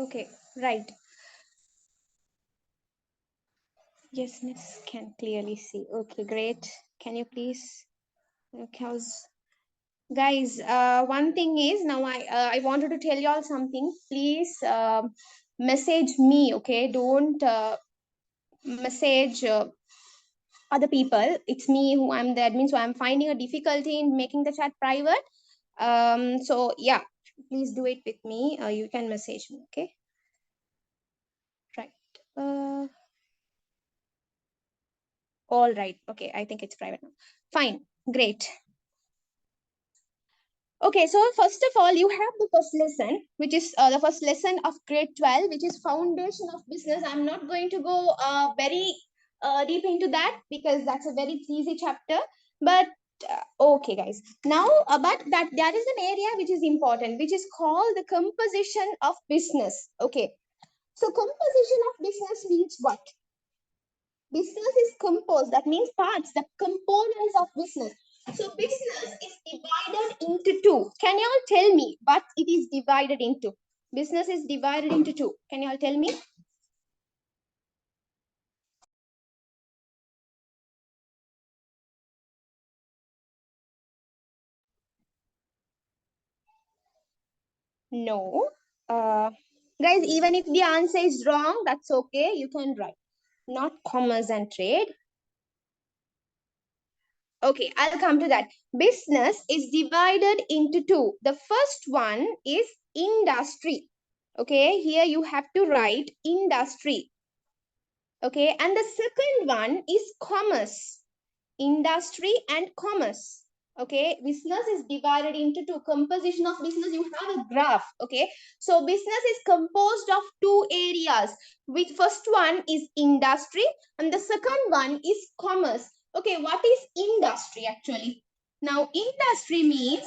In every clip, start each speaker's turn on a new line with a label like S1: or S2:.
S1: Okay, right. Yes, Miss, can clearly see. Okay, great. Can you please, okay, guys, one thing is now I wanted to tell you all something. Please message me, okay? Don't message other people. It's me who I'm the admin, so I'm finding a difficulty in making the chat private. So yeah, please do it with me. You can message me, okay? Right. All right. Okay, I think it's private now. Fine. Great. Okay, so first of all, you have the first lesson, which is the first lesson of grade 12, which is foundation of business. I'm not going to go very deep into that because that's a very easy chapter. But okay, guys. Now, but that there is an area which is important, which is called the composition of business. Okay, so composition of business means what? Business is composed. That means parts, the components of business. So business is divided into two. Can you all tell me what it is divided into? Business is divided into two. Can you all tell me? No. Guys, even if the answer is wrong, that's okay. You can write. Not commerce and trade. Okay, I'll come to that. Business is divided into two. The first one is industry. Okay, here you have to write industry. Okay, and the second one is commerce. Industry and commerce. Okay, business is divided into two. Composition of business, you have a graph. Okay, so business is composed of two areas. Which first one is industry and the second one is commerce. Okay, what is industry actually? Now, industry means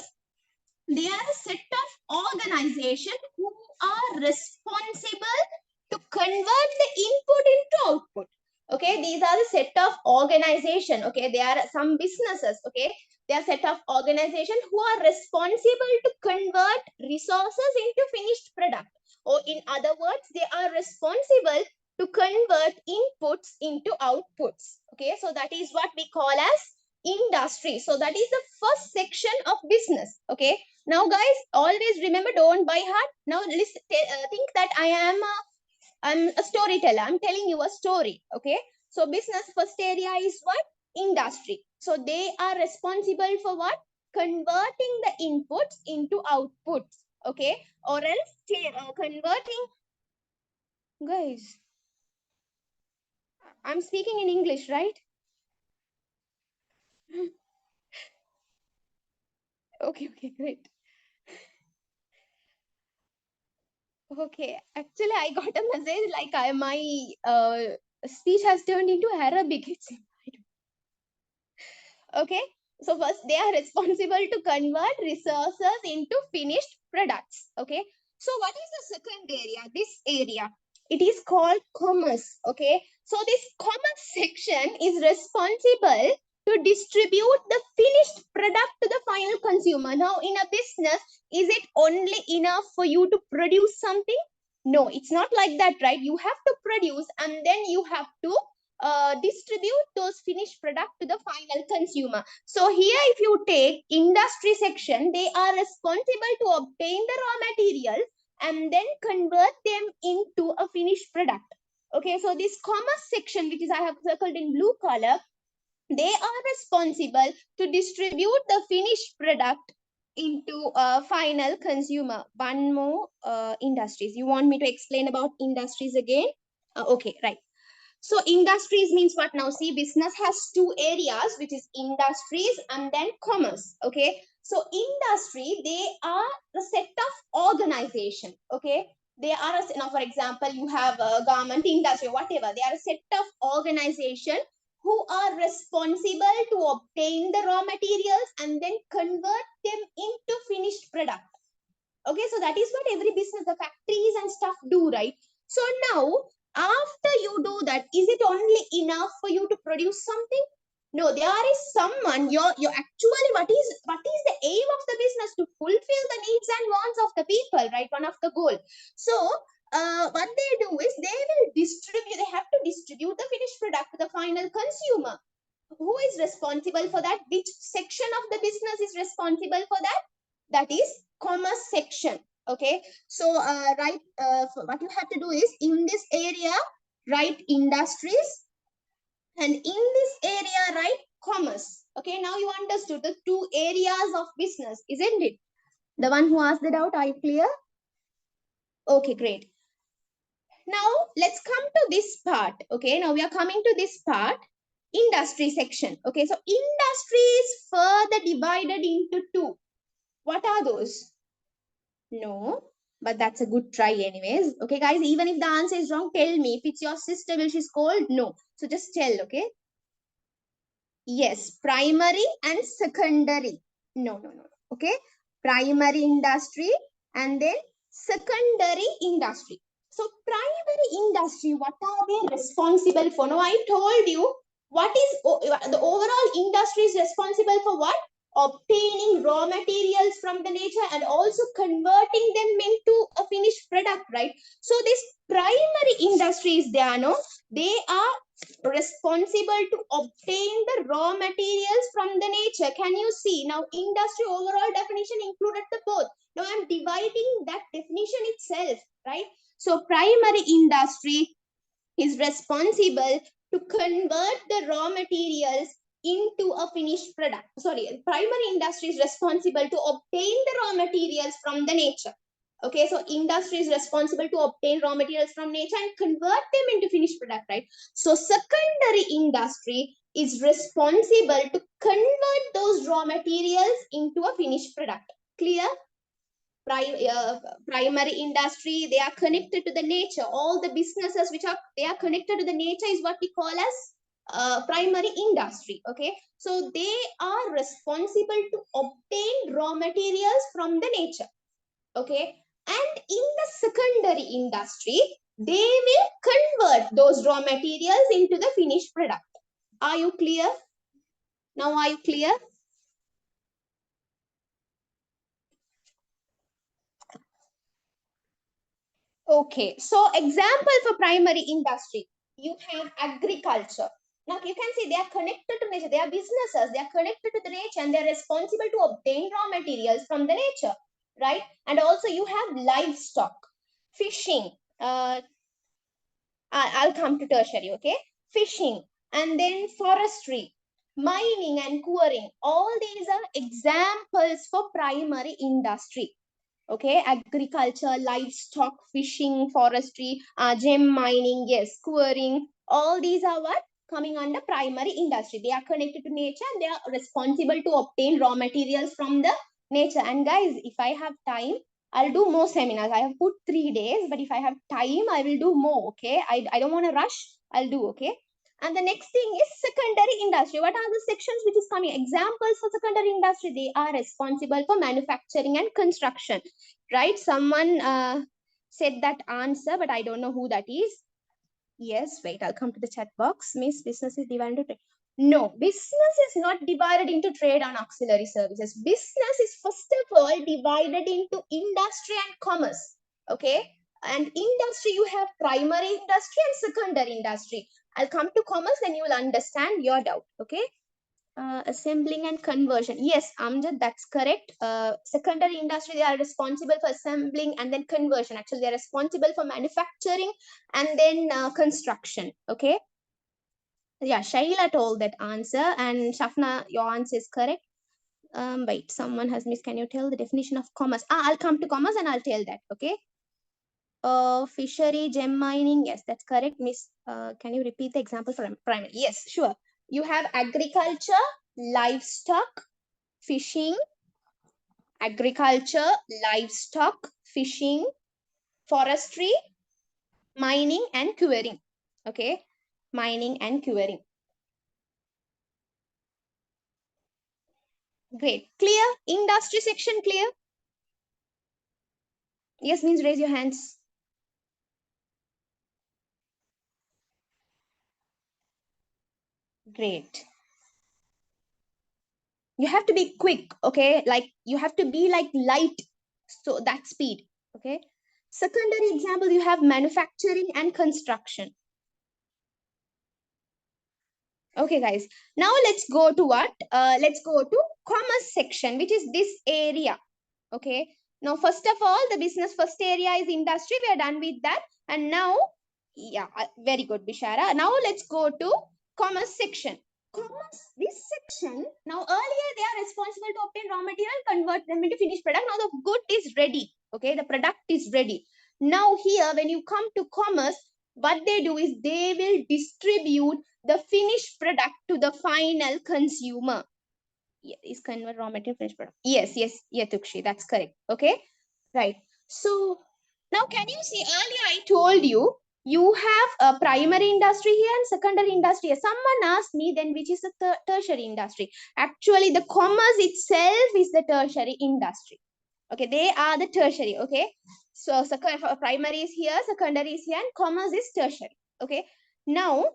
S1: they are a set of organization who are responsible to convert the input into output. Okay, these are the set of organization. Okay, they are some businesses. Okay, they are set of organization who are responsible to convert resources into finished product, or in other words, they are responsible to convert inputs into outputs. Okay, so that is what we call as industry. So that is the first section of business. Okay, now guys, always remember, don't by heart. Now listen, think that I'm a storyteller. I'm telling you a story. Okay, so business first area is what? Industry. So they are responsible for what? Converting the inputs into outputs. Okay, or else converting. Guys, I'm speaking in English, right? Okay, okay, great. Okay, actually, I got a message like my speech has turned into Arabic. It's okay. So first, they are responsible to convert resources into finished products. Okay. So what is the second area? This area, it is called commerce. Okay. So this commerce section is responsible to distribute the finished product to the final consumer. Now, in a business, is it only enough for you to produce something? No, it's not like that, right? You have to produce and then you have to distribute those finished product to the final consumer. So here, if you take industry section, they are responsible to obtain the raw materials and then convert them into a finished product. Okay, so this commerce section, which is I have circled in blue color, they are responsible to distribute the finished product into a final consumer. One more industries. You want me to explain about industries again? Okay, right. So industries means what now? See, business has two areas, which is industries and then commerce. Okay. So industry, they are the set of organization. Okay. They are, now for example, you have a garment industry, whatever. They are a set of organization who are responsible to obtain the raw materials and then convert them into finished product. Okay, so that is what every business, the factories and stuff do, right? So now, after you do that, is it only enough for you to produce something? No, there is someone, you're actually, what is the aim of the business? To fulfill the needs and wants of the people, right? One of the goal. So what they do is they have to distribute the finished product to the final consumer. Who is responsible for that? Which section of the business is responsible for that? That is commerce section. Okay, so what you have to do is, in this area write industries, and in this area write commerce. Okay, now you understood the two areas of business, isn't it? The one who asked the doubt, are you clear? Okay, great. Now let's come to this part. Okay, now we are coming to this part, industry section. Okay, so industry is further divided into two. What are those? No, but that's a good try anyways. Okay, guys, even if the answer is wrong, tell me. If it's your sister, will she scold? No. So just tell, okay? Yes, primary and secondary. No, no, no. Okay, primary industry and then secondary industry. So primary industry, what are they responsible for? Now I told you what is the overall industry is responsible for what? Obtaining raw materials from the nature and also converting them into a finished product, right? So this primary industry is there, no? They are responsible to obtain the raw materials from the nature. Can you see? Now industry overall definition included the both. Now I'm dividing that definition itself, right? So primary industry is responsible to convert the raw materials into a finished product. Sorry, primary industry is responsible to obtain the raw materials from the nature. Okay, so industry is responsible to obtain raw materials from nature and convert them into finished product, right? So secondary industry is responsible to convert those raw materials into a finished product. Clear? Primary industry, they are connected to the nature. All the businesses which are they are connected to the nature is what we call as primary industry. Okay, so they are responsible to obtain raw materials from the nature. Okay, and in the secondary industry, they will convert those raw materials into the finished product. Are you clear? Now are you clear? Okay, so example for primary industry, you have agriculture. Now you can see they are connected to nature. They are businesses. They are connected to the nature and they are responsible to obtain raw materials from the nature, right? And also you have livestock, fishing. I'll come to tertiary, okay? Fishing and then forestry, mining and quarrying. All these are examples for primary industry. Okay, agriculture, livestock, fishing, forestry, gem mining, yes, quarrying, all these are what? Coming under primary industry. They are connected to nature and they are responsible to obtain raw materials from the nature. And guys, if I have time, I'll do more seminars. I have put 3 days, but if I have time, I will do more, okay? I don't want to rush, I'll do, okay? And the next thing is secondary industry. What are the sections which is coming? Examples for secondary industry. They are responsible for manufacturing and construction, right? Someone said that answer, but I don't know who that is. Yes, wait, I'll come to the chat box. Miss, business is divided into trade. No, business is not divided into trade and auxiliary services. Business is first of all divided into industry and commerce. Okay, and industry, you have primary industry and secondary industry. I'll come to commerce, then you will understand your doubt. Okay. Assembling and conversion. Yes, Amjad, that's correct. Secondary industry, they are responsible for assembling and then conversion. Actually, they are responsible for manufacturing and then construction. Okay. Yeah, Shaila told that answer, and Shafna, your answer is correct. Wait, someone has missed. Can you tell the definition of commerce? I'll come to commerce and I'll tell that. Okay. Fishery, gem mining. Yes, that's correct. Miss, can you repeat the example for primary? Yes, sure. You have agriculture, livestock, fishing, agriculture, livestock, fishing, forestry, mining and quarrying. Okay, mining and quarrying. Great. Clear? Industry section clear? Yes means raise your hands. Great. You have to be quick, okay? Like you have to be like light, so that speed, okay? Secondary example, you have manufacturing and construction. Okay, guys. Now let's go to what? Let's go to commerce section, which is this area. Okay. Now, first of all, the business first area is industry. We are done with that. And now, yeah, very good, Bishara. Now let's go to commerce section. Commerce, this section, now earlier they are responsible to obtain raw material, convert them into finished product. Now the good is ready. Okay, the product is ready. Now here, when you come to commerce, what they do is they will distribute the finished product to the final consumer. Is convert raw material finished product. Yes, Tukshi, that's correct. Okay, right. So now can you see, earlier I told you, you have a primary industry here and secondary industry here. Someone asked me then which is the tertiary industry. Actually, the commerce itself is the tertiary industry. Okay, they are the tertiary. Okay, so primary is here, secondary is here, and commerce is tertiary. Okay, now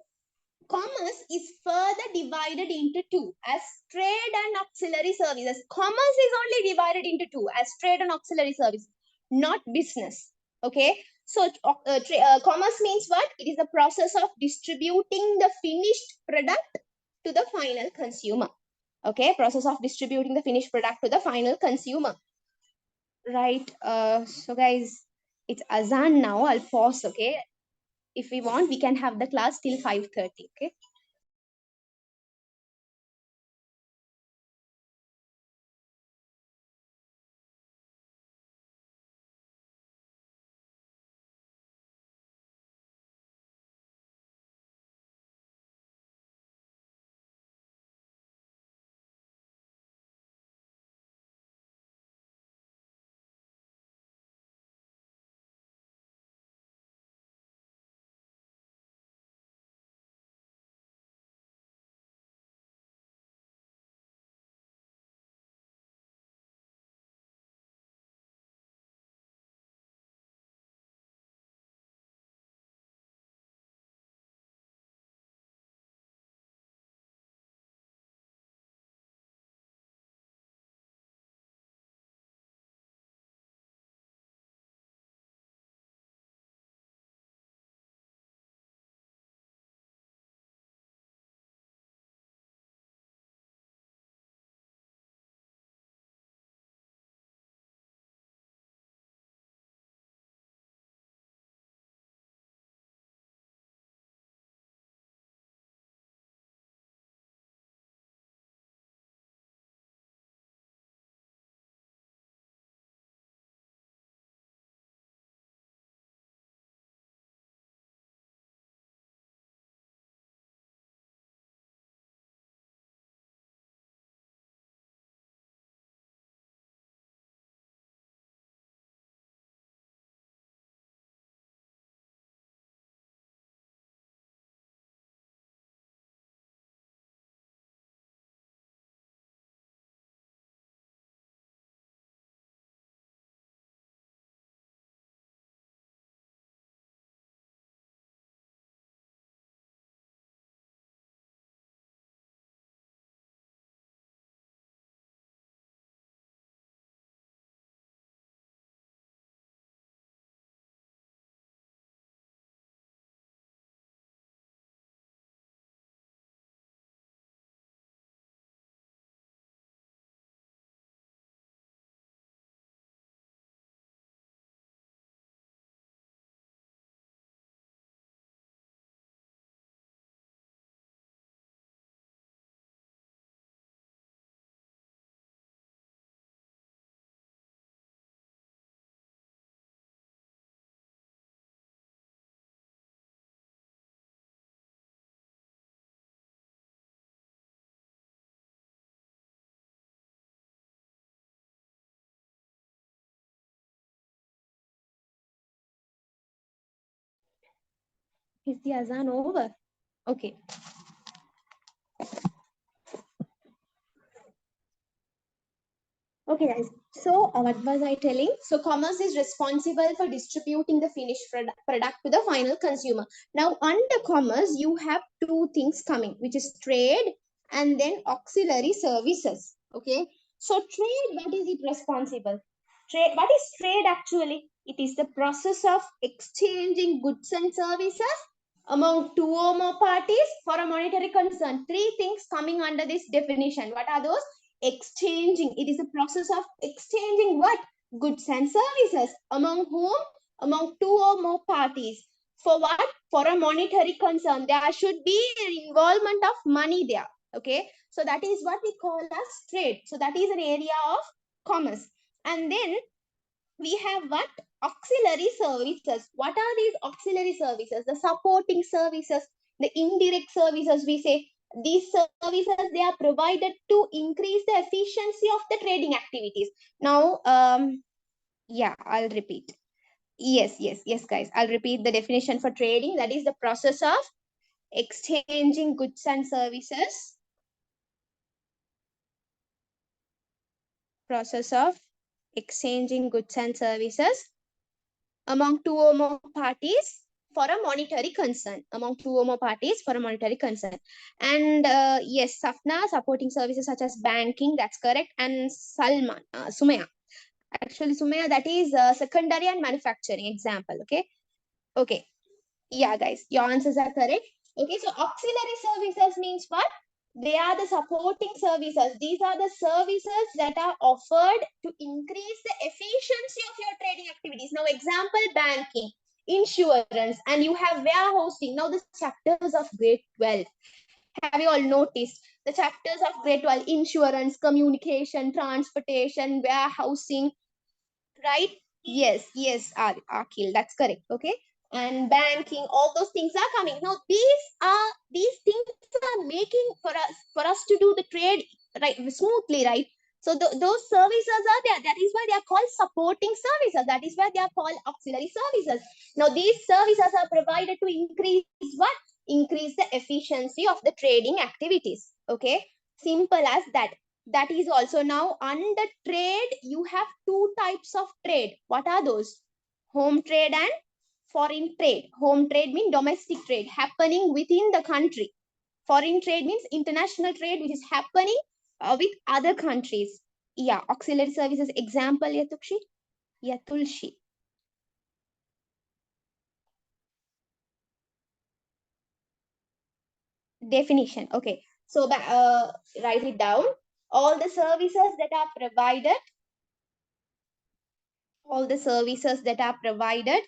S1: commerce is further divided into two as trade and auxiliary services. Commerce is only divided into two as trade and auxiliary service, not business. Okay, so commerce means what? It is the process of distributing the finished product to the final consumer. Okay, process of distributing the finished product to the final consumer. Right. So guys, it's azan now. I'll pause. Okay, if we want, we can have the class till 5:30. Okay. Is the azan over? Okay. Okay, guys. So, what was I telling? So, commerce is responsible for distributing the finished product to the final consumer. Now, under commerce, you have two things coming, which is trade and then auxiliary services. Okay. So, trade, what is it responsible? Trade. What is trade actually? It is the process of exchanging goods and services among two or more parties for a monetary concern. Three things coming under this definition. What are those? Exchanging. It is a process of exchanging what? Goods and services. Among whom? Among two or more parties. For what? For a monetary concern. There should be an involvement of money there. Okay. So that is what we call as trade. So that is an area of commerce. And then we have what? Auxiliary services. What are these auxiliary services? The supporting services, the indirect services, we say. These services, they are provided to increase the efficiency of the trading activities. Now, yeah, I'll repeat. Yes, guys. I'll repeat the definition for trading. That is the process of exchanging goods and services. Process of exchanging goods and services among two or more parties for a monetary concern. Among two or more parties for a monetary concern. And yes, Safna, supporting services such as banking, that's correct. And Salman, Sumaya. Actually, Sumaya, that is secondary and manufacturing example. Okay. Okay. Yeah, guys, your answers are correct. Okay, so auxiliary services means what? They are the supporting services. These are the services that are offered to increase the efficiency of your trading activities. Now, example, banking, insurance, and you have warehousing. Now, the chapters of grade 12. Have you all noticed? The chapters of grade 12, insurance, communication, transportation, warehousing, right? Yes, Akil, that's correct. Okay. And banking, all those things are coming. Now, these things are making for us to do the trade right smoothly, right? So those services are there. That is why they are called supporting services. That is why they are called auxiliary services. Now, these services are provided to increase what? Increase the efficiency of the trading activities. Okay. Simple as that. That is also now under trade, you have two types of trade. What are those? Home trade and foreign trade. Home trade means domestic trade happening within the country. Foreign trade means international trade which is happening with other countries. Yeah, auxiliary services example, Yatukshi. Yatulshi. Definition. Okay. So write it down. All the services that are provided, all the services that are provided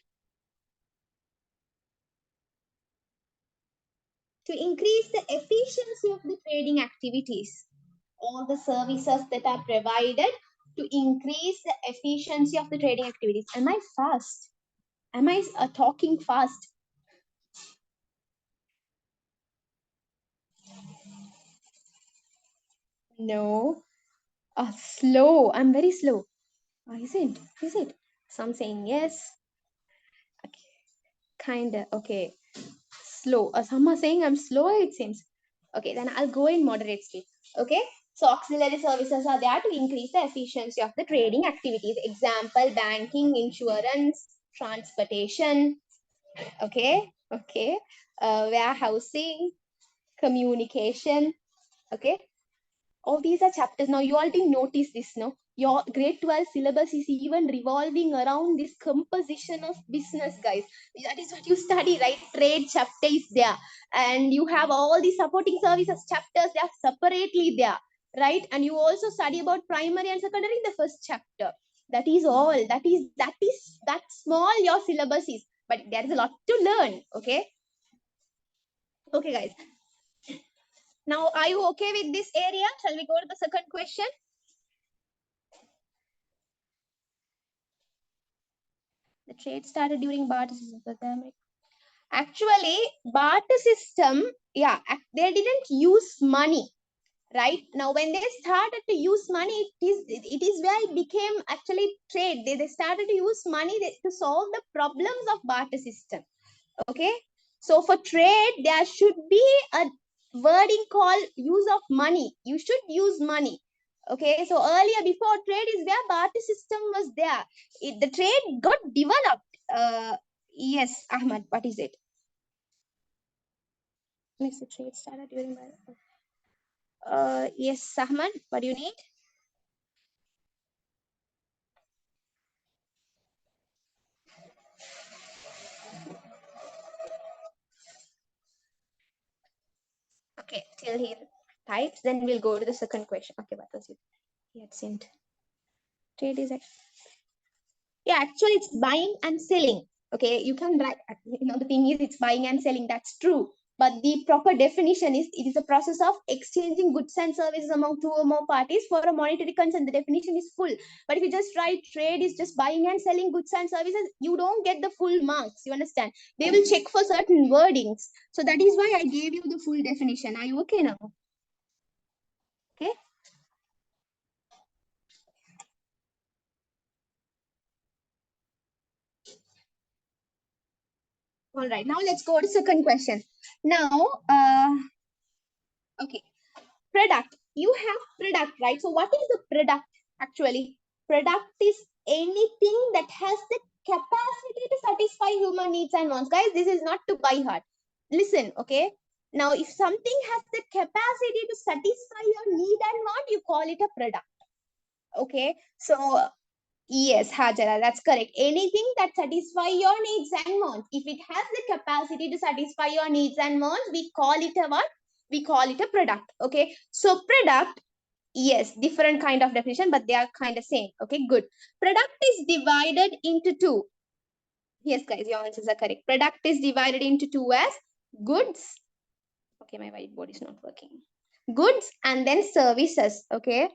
S1: to increase the efficiency of the trading activities. All the services that are provided to increase the efficiency of the trading activities. Am I fast? Am I talking fast? No. Slow. I'm very slow. Is it? Is it? Some saying yes. Okay. Kinda. Okay. Slow. Some are saying I'm slow, it seems. Okay, then I'll go in moderate speed. Okay. So auxiliary services are there to increase the efficiency of the trading activities. Example, banking, insurance, transportation. Okay. Okay. Warehousing, communication. Okay. All these are chapters. Now you all didn't notice this, no? Your grade 12 syllabus is even revolving around this composition of business, guys. That is what you study, right? Trade chapter is there. And you have all the supporting services chapters, they are separately there, right? And you also study about primary and secondary in the first chapter. That is all. That small your syllabus is. But there is a lot to learn, okay? Okay, guys. Now, are you okay with this area? Shall we go to the second question? The trade started during barter system. Actually, barter system, yeah, they didn't use money, right? Now, when they started to use money, it is where it became actually trade. They started to use money to solve the problems of barter system. Okay. So for trade, there should be a wording called use of money. You should use money. Okay. So earlier, before trade is where barter system was there. The trade got developed. Yes, Ahmad, what is it? Makes the trade started during yes, Ahmad, what do you need? Okay, till he types, then we'll go to the second question. Okay, what was it? He had sent. Trade is yeah, actually it's buying and selling. Okay, you can write, the thing is it's buying and selling, that's true. But the proper definition is it is a process of exchanging goods and services among two or more parties for a monetary concern. The definition is full. But if you just write trade is just buying and selling goods and services, you don't get the full marks. You understand? They will check for certain wordings. So that is why I gave you the full definition. Are you okay now? Okay. All right. Now let's go to second question. Now, okay. Product. You have product, right? So what is the product actually? Product is anything that has the capacity to satisfy human needs and wants. Guys, this is not to buy hard. Listen, okay? Now, if something has the capacity to satisfy your need and want, you call it a product. Okay? So, yes, Hajara, that's correct. Anything that satisfy your needs and wants. If it has the capacity to satisfy your needs and wants, we call it a what? We call it a product. Okay. So product, yes, different kind of definition, but they are kind of same. Okay, good. Product is divided into two. Yes, guys, your answers are correct. Product is divided into two as goods. Okay, my whiteboard is not working. Goods and then services. Okay.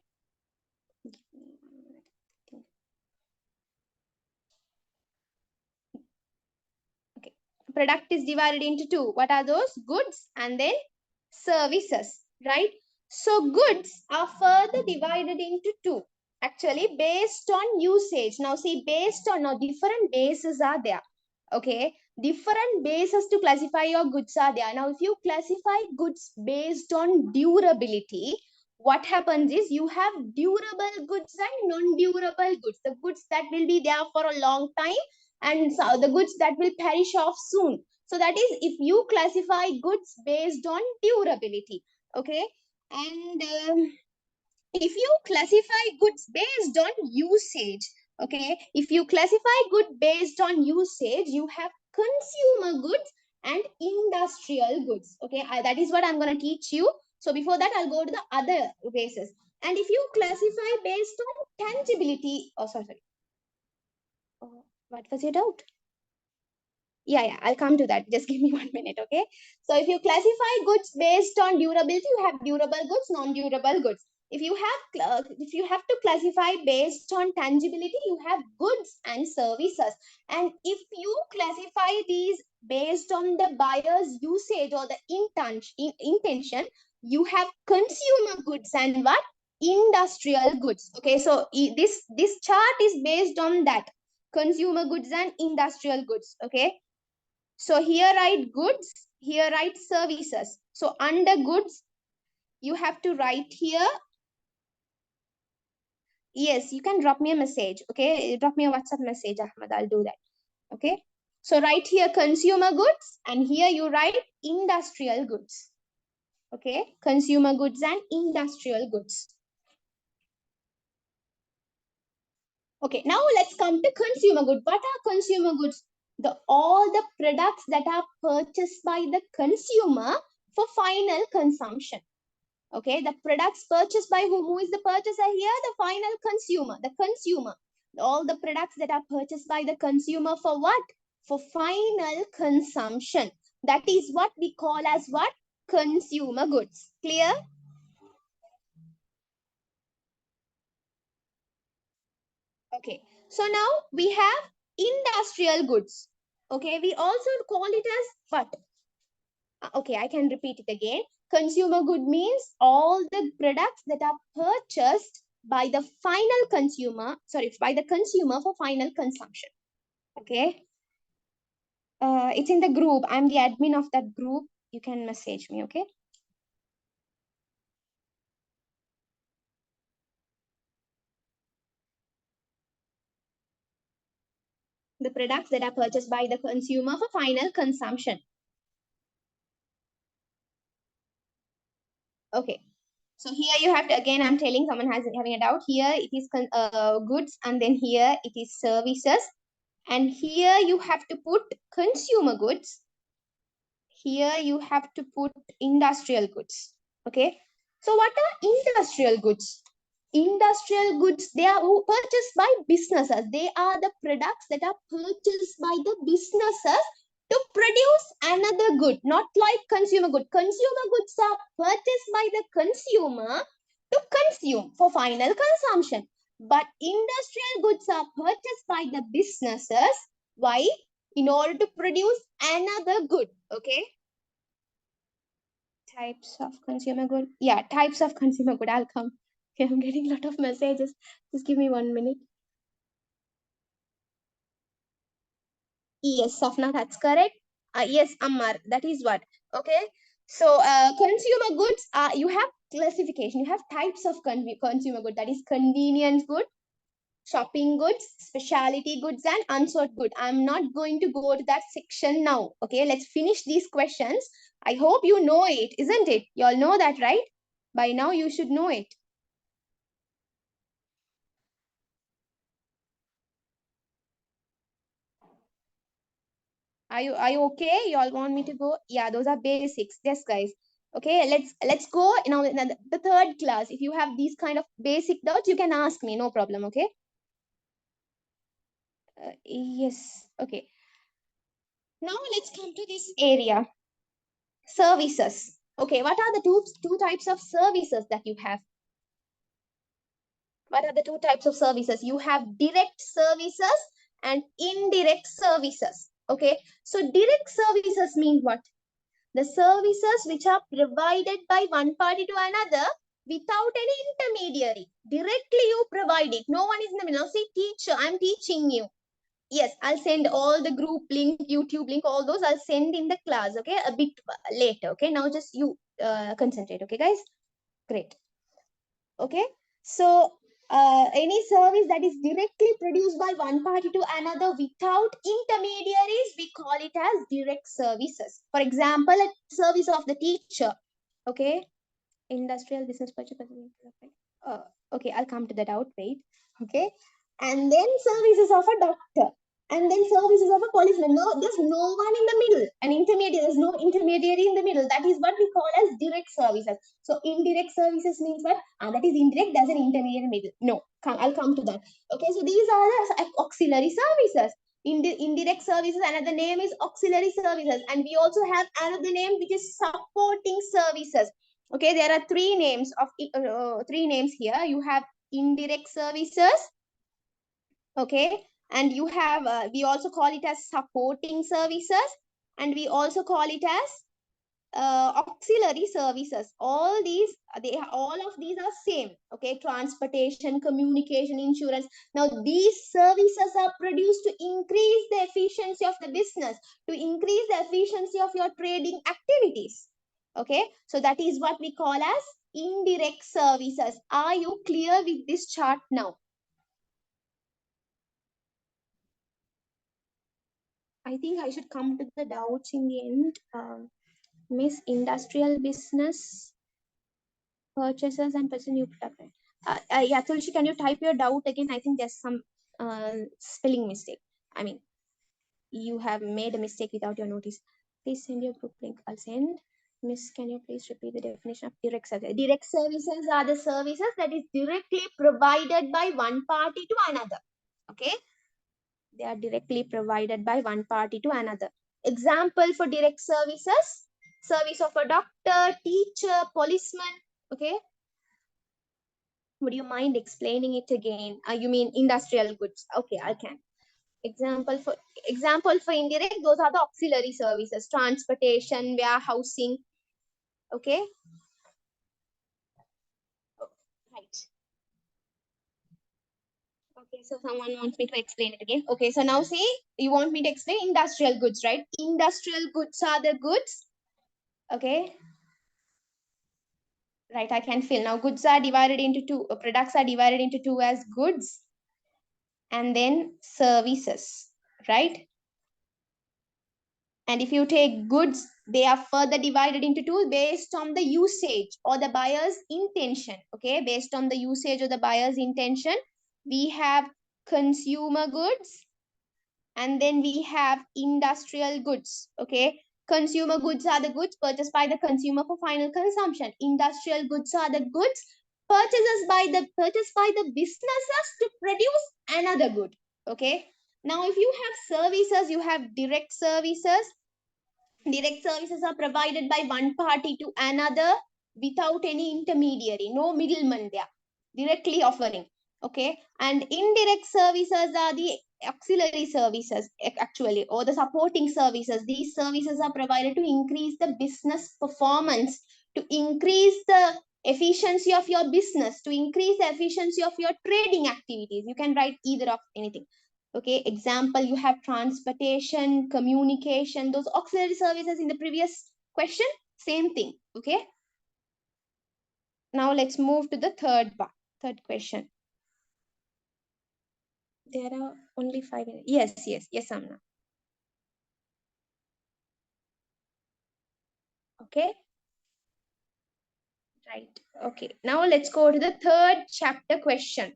S1: Product is divided into two. What are those? Goods and then services, right? So goods are further divided into two. Actually, based on usage. Now see, based on, now different bases are there. Okay, different bases to classify your goods are there. Now, if you classify goods based on durability, what happens is you have durable goods and non-durable goods. The goods that will be there for a long time and so the goods that will perish off soon. So that is if you classify goods based on durability. Okay, and if you classify goods based on usage, okay, if you classify good based on usage, you have consumer goods and industrial goods. Okay, that is what I'm going to teach you. So before that, I'll go to the other bases. And if you classify based on tangibility, oh, sorry. Oh, what was your doubt? Yeah, I'll come to that. Just give me 1 minute, okay? So if you classify goods based on durability, you have durable goods, non-durable goods. If you have to classify based on tangibility, you have goods and services. And if you classify these based on the buyer's usage or the intention, you have consumer goods and what? Industrial goods. Okay, so this chart is based on that. Consumer goods and industrial goods. Okay. So here write goods, here write services. So under goods, you have to write here. Yes, you can drop me a message. Okay, drop me a WhatsApp message, Ahmad. I'll do that. Okay. So write here consumer goods and here you write industrial goods. Okay, consumer goods and industrial goods. Okay, now let's come to consumer goods. What are consumer goods? All the products that are purchased by the consumer for final consumption. Okay, the products purchased by whom? Who is the purchaser here? The final consumer, the consumer. All the products that are purchased by the consumer for what? For final consumption. That is what we call as what? Consumer goods. Clear? Okay, so now we have industrial goods. Okay, we also call it as what? Okay, I can repeat it again. Consumer good means all the products that are purchased by the final consumer, by the consumer for final consumption. Okay. It's in the group. I'm the admin of that group. You can message me, okay? The products that are purchased by the consumer for final consumption. Okay. So here you have to, again, I'm telling someone having a doubt. Here it is goods and then here it is services. And here you have to put consumer goods. here you have to put industrial goods. Okay. So what are industrial goods? Industrial goods, they are purchased by businesses. They are the products that are purchased by the businesses to produce another good, not like consumer good. Consumer goods are purchased by the consumer to consume for final consumption. But industrial goods are purchased by the businesses. Why? In order to produce another good. Okay. Types of consumer good. Yeah, types of consumer good. I'll come. Okay, I'm getting a lot of messages. Just give me 1 minute. Yes, Safna, that's correct. Yes, Ammar, that is what. Okay. So consumer goods, you have classification. You have types of consumer good. That is convenience good, shopping goods, specialty goods, and unsold good. I'm not going to go to that section now. Okay, let's finish these questions. I hope you know it, isn't it? You all know that, right? By now, you should know it. Are you okay? You all want me to go? Yeah, those are basics. Yes, guys. Okay, let's go. Now the third class. If you have these kind of basic doubts, you can ask me. No problem. Okay. Yes. Okay. Now let's come to this area. Services. Okay. What are the two types of services that you have? What are the two types of services? You have direct services and indirect services. Okay. So direct services mean what? The services which are provided by one party to another without any intermediary. Directly you provide it. No one is in the middle. Say, teacher, I'm teaching you. Yes, I'll send all the group link, YouTube link, all those I'll send in the class, okay? A bit later, okay? Now just you concentrate, okay, guys? Great. Okay? So, any service that is directly produced by one party to another without intermediaries, we call it as direct services. For example, a service of the teacher. Okay, industrial business purchase. Okay, I'll come to that out. Wait. Okay, and then services of a doctor, and then services of a policeman. No, there's no one in the middle. An intermediary. There's no intermediary in the middle. That is what we call as direct services. So indirect services means what? That is indirect. There's an intermediary in the middle. No, I'll come to that. Okay, so these are the auxiliary services. Indirect services, another name is auxiliary services, and we also have another name which is supporting services. Okay, there are three names here. You have indirect services. Okay, and you have we also call it as supporting services, and we also call it as auxiliary services. All of these are same. Okay, transportation, communication, insurance. Now these services are produced to increase the efficiency of the business, to increase the efficiency of your trading activities. Okay, so that is what we call as indirect services. Are you clear with this chart now? I think I should come to the doubts in the end. Miss Industrial Business Purchases and Person New Product. Yeah, Tulshi, can you type your doubt again? I think there's some spelling mistake. I mean, you have made a mistake without your notice. Please send your group link. I'll send. Miss, can you please repeat the definition of direct service? Direct services are the services that is directly provided by one party to another. Okay? They are directly provided by one party to another. Example for direct services: service of a doctor, teacher, policeman. Okay? Would you mind explaining it again? You mean industrial goods? Okay, I can. Example for indirect, those are the auxiliary services: transportation, warehousing. Okay. Right. Okay, so someone wants me to explain it again. Okay, so now see, you want me to explain industrial goods, right? Industrial goods are the goods. Okay. Right, I can fill. Now goods are divided into two, products are divided into two as goods and then services, right? And if you take goods, they are further divided into two based on the usage or the buyer's intention. Okay, based on the usage or the buyer's intention, we have consumer goods and then we have industrial goods. Okay, Consumer goods are the goods purchased by the consumer for final consumption. Industrial goods are the goods purchased by the businesses to produce another good. Okay. Now, if you have services, you have direct services. Direct services are provided by one party to another without any intermediary, no middleman there, directly offering. Okay. And indirect services are the auxiliary services, actually, or the supporting services. These services are provided to increase the business performance, to increase the efficiency of your business, to increase the efficiency of your trading activities. You can write either of anything. Okay, example, you have transportation, communication, those auxiliary services in the previous question, same thing. Okay. Now let's move to the third question. There are only 5 minutes. Yes, Amna. Okay. Right. Okay. Now let's go to the third chapter question.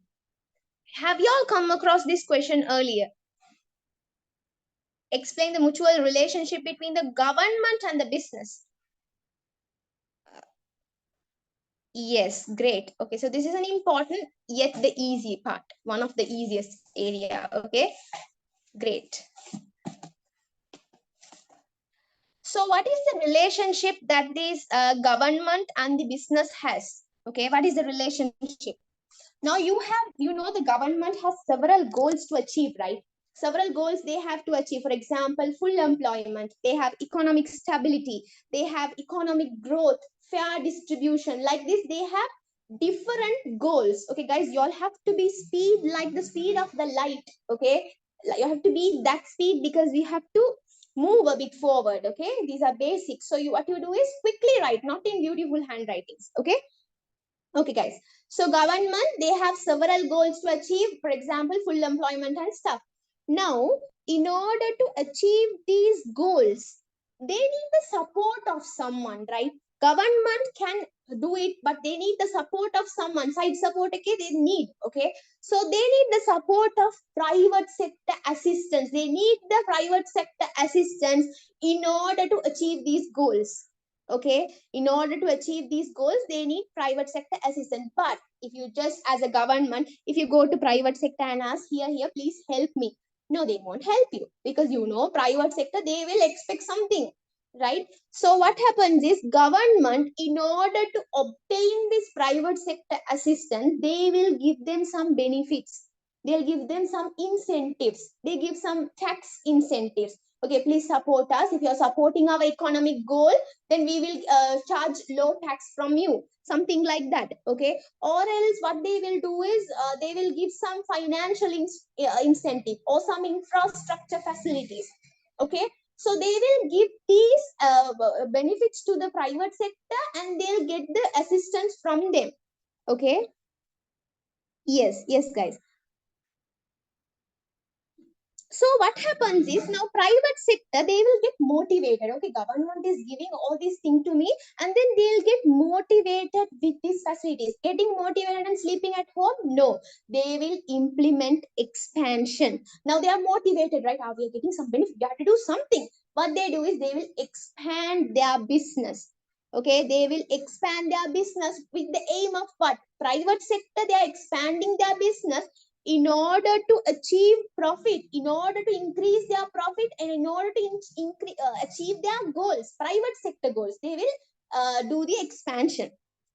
S1: Have you all come across this question earlier? Explain the mutual relationship between the government and the business. Yes, great. Okay, so this is an important yet the easy part, one of the easiest area. Okay, great. So what is the relationship that this government and the business has? Okay, what is the relationship? Now you know the government has several goals to achieve, right? Several goals they have to achieve. For example, full employment, they have economic stability, they have economic growth, fair distribution. Like this, they have different goals. Okay, guys, you all have to be speed like the speed of the light. Okay, you have to be that speed because we have to move a bit forward. Okay, these are basics. So what you do is quickly write, not in beautiful handwritings. Okay. Okay, guys. So government, they have several goals to achieve, for example, full employment and stuff. Now, in order to achieve these goals, they need the support of someone, right? Government can do it, but they need the support of someone. Side support, okay, they need, okay? So they need the support of private sector assistance. They need the private sector assistance in order to achieve these goals. Okay, in order to achieve these goals, they need private sector assistance. But if you just as a government, if you go to private sector and ask here, please help me, no, they won't help you, because you know private sector, they will expect something, right? So what happens is government, in order to obtain this private sector assistance, they will give them some benefits, they'll give them some incentives, they give some tax incentives. Okay, please support us. If you're supporting our economic goal, then we will charge low tax from you, something like that. Okay, or else what they will do is they will give some financial incentive or some infrastructure facilities. Okay, so they will give these benefits to the private sector and they'll get the assistance from them. Okay, yes guys. So what happens is, now private sector, they will get motivated. Okay, government is giving all these things to me, and then they'll get motivated with these facilities. Getting motivated and sleeping at home? No, they will implement expansion. Now they are motivated, right? We are getting some benefit, we have to do something. What they do is they will expand their business. Okay, they will expand their business with the aim of what? Private sector, they are expanding their business in order to achieve profit, in order to increase their profit, and in order to achieve their goals, private sector goals, they will do the expansion.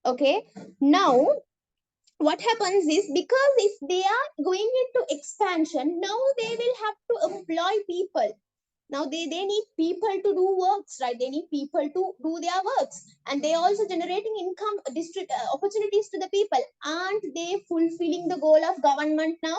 S1: Okay, now what happens is, because if they are going into expansion, now they will have to employ people. Now they need people to do works, right? They need people to do their works, and they also generating income opportunities to the people. Aren't they fulfilling the goal of government now?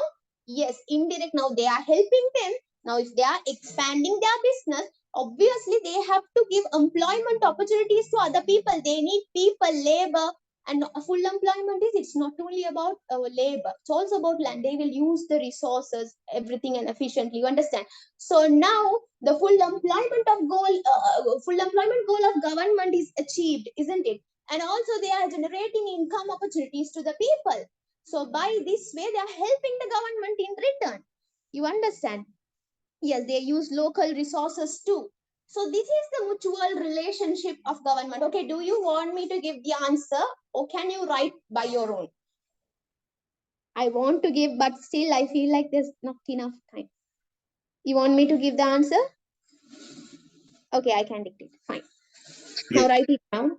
S1: Yes, indirect. Now they are helping them. Now if they are expanding their business, obviously they have to give employment opportunities to other people. They need people, labor. And full employment is, it's not only about labor, it's also about land. They will use the resources, everything, and efficiently, you understand? So now the full employment goal of government is achieved, isn't it? And also they are generating income opportunities to the people. So by this way, they are helping the government in return. You understand? Yes, they use local resources too. So this is the mutual relationship of government. Okay, do you want me to give the answer or can you write by your own? I want to give, but still I feel like there's not enough time. You want me to give the answer? Okay, I can dictate. Fine.
S2: Yeah.
S1: Now write it down.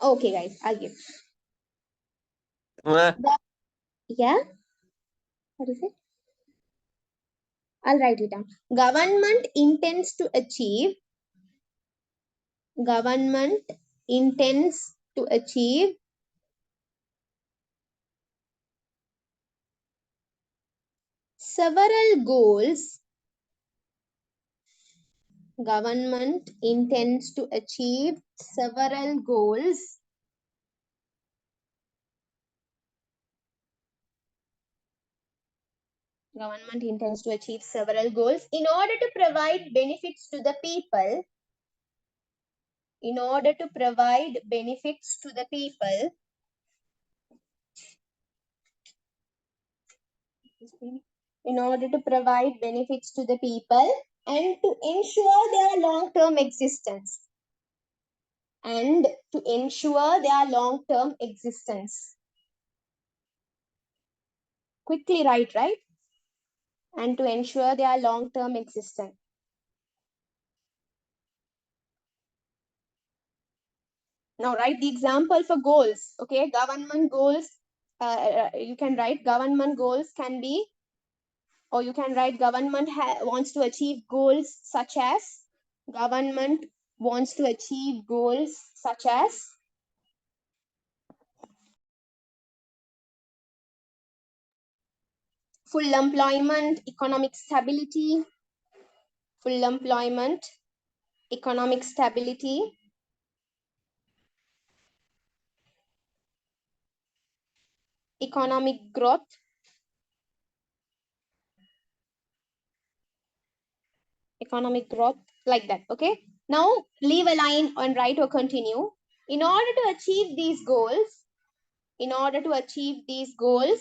S1: Okay, guys, I'll give.
S2: Uh,
S1: Yeah? What is it? I'll write it down. Government intends to achieve several goals. Government intends to achieve several goals government intends to achieve several goals in order to provide benefits to the people. In order to provide benefits to the people. In order to provide benefits to the people and to ensure their long-term existence. And to ensure their long-term existence. Quickly write, right? And to ensure their long-term existence. Now write the example for goals. Okay, government goals. You can write government goals can be, or you can write government wants to achieve goals such as, government wants to achieve goals such as full employment, economic stability, full employment, economic stability, economic growth, like that. Okay, now leave a line and write or continue. In order to achieve these goals, in order to achieve these goals,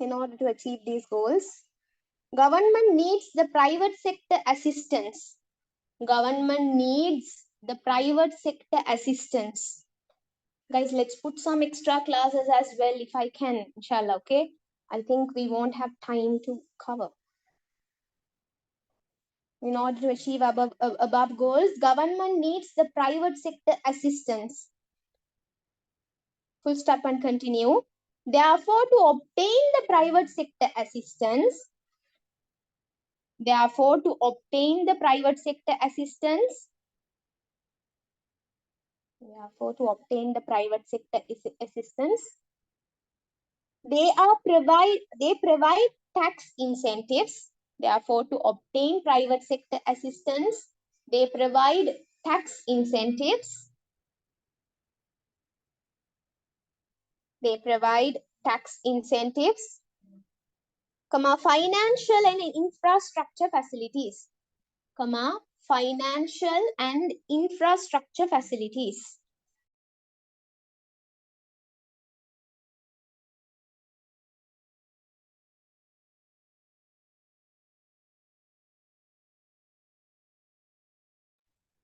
S1: in order to achieve these goals, government needs the private sector assistance. Government needs the private sector assistance. Guys, let's put some extra classes as well if I can, inshallah, okay? I think we won't have time to cover. In order to achieve above goals, government needs the private sector assistance. Full stop and continue. Therefore, to obtain the private sector assistance, therefore, to obtain the private sector assistance, therefore, to obtain the private sector assistance, they provide tax incentives. Therefore, to obtain private sector assistance, they provide tax incentives. They provide tax incentives, comma, financial and infrastructure facilities, comma, financial and infrastructure facilities.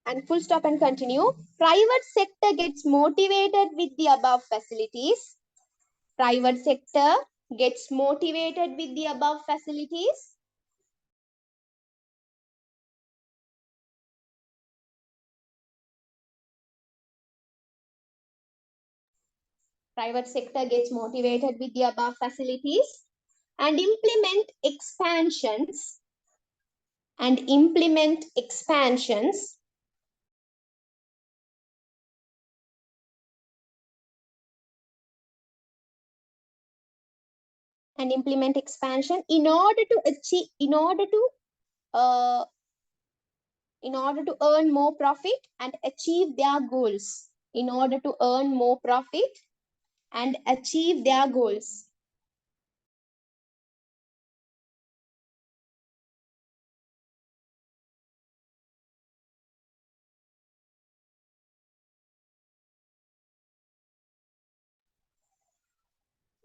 S1: And full stop and continue. Private sector gets motivated with the above facilities. Private sector gets motivated with the above facilities. Private sector gets motivated with the above facilities and implement expansions and implement expansions and implement expansion in order to achieve, uh, in order to earn more profit and achieve their goals. In order to earn more profit and achieve their goals.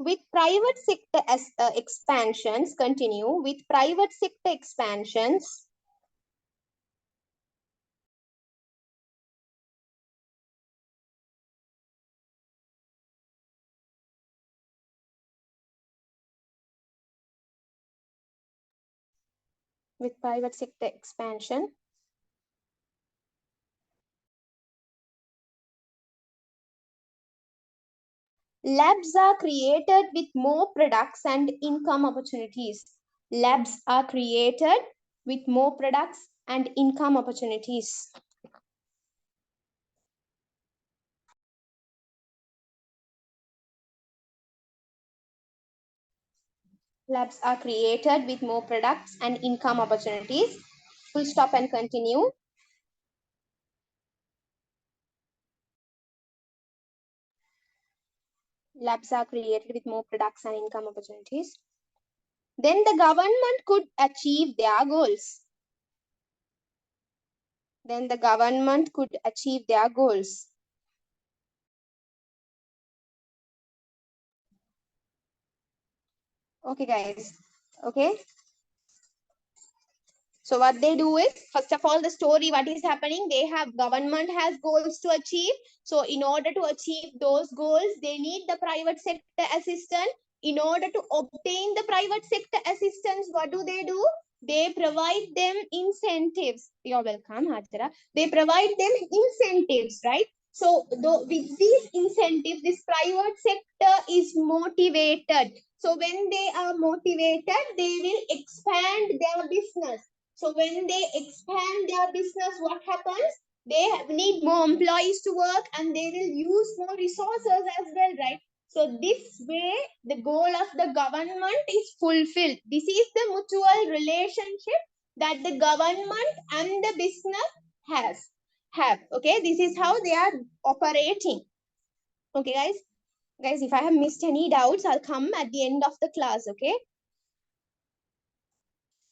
S1: with private sector expansions, continue, with private sector expansions, with private sector expansion, labs are created with more products and income opportunities. Labs are created with more products and income opportunities. Labs are created with more products and income opportunities. Full stop and continue. Labs are created with more products and income opportunities. Then the government could achieve their goals. Then the government could achieve their goals. Okay, guys. Okay. So what they do is, first of all, the story, what is happening, government has goals to achieve. So in order to achieve those goals, they need the private sector assistance. In order to obtain the private sector assistance, what do? They provide them incentives. You're welcome, Hajra. They provide them incentives, right? So with these incentives, this private sector is motivated. So when they are motivated, they will expand their business. So when they expand their business, what happens? They need more employees to work and they will use more resources as well, right? So this way, the goal of the government is fulfilled. This is the mutual relationship that the government and the business have. Okay, this is how they are operating. Okay, guys. Guys, if I have missed any doubts, I'll come at the end of the class, okay?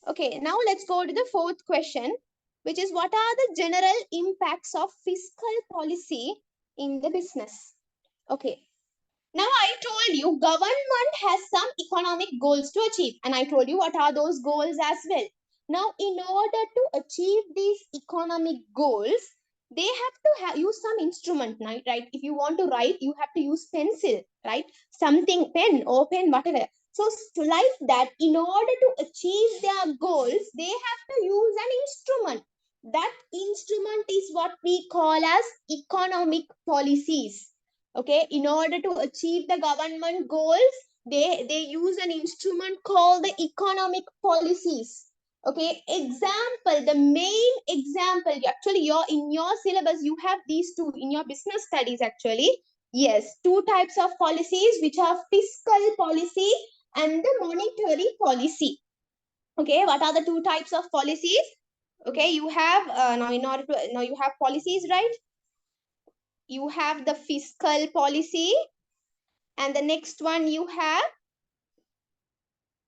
S1: Okay, now let's go to the fourth question, which is what are the general impacts of fiscal policy in the business? Okay. Now I told you government has some economic goals to achieve, and I told you what are those goals as well. Now, in order to achieve these economic goals, they have to use some instrument, right? If you want to write, you have to use pencil, right? Something, pen or pen, whatever. So, like that, in order to achieve their goals, they have to use an instrument. That instrument is what we call as economic policies. Okay, in order to achieve the government goals, they use an instrument called the economic policies. Okay, example, the main example, actually in your syllabus you have these two in your business studies actually. Yes, two types of policies, which are fiscal policy and the monetary policy. Okay, what are the two types of policies? Okay, you have now you have policies, right? You have the fiscal policy, and the next one you have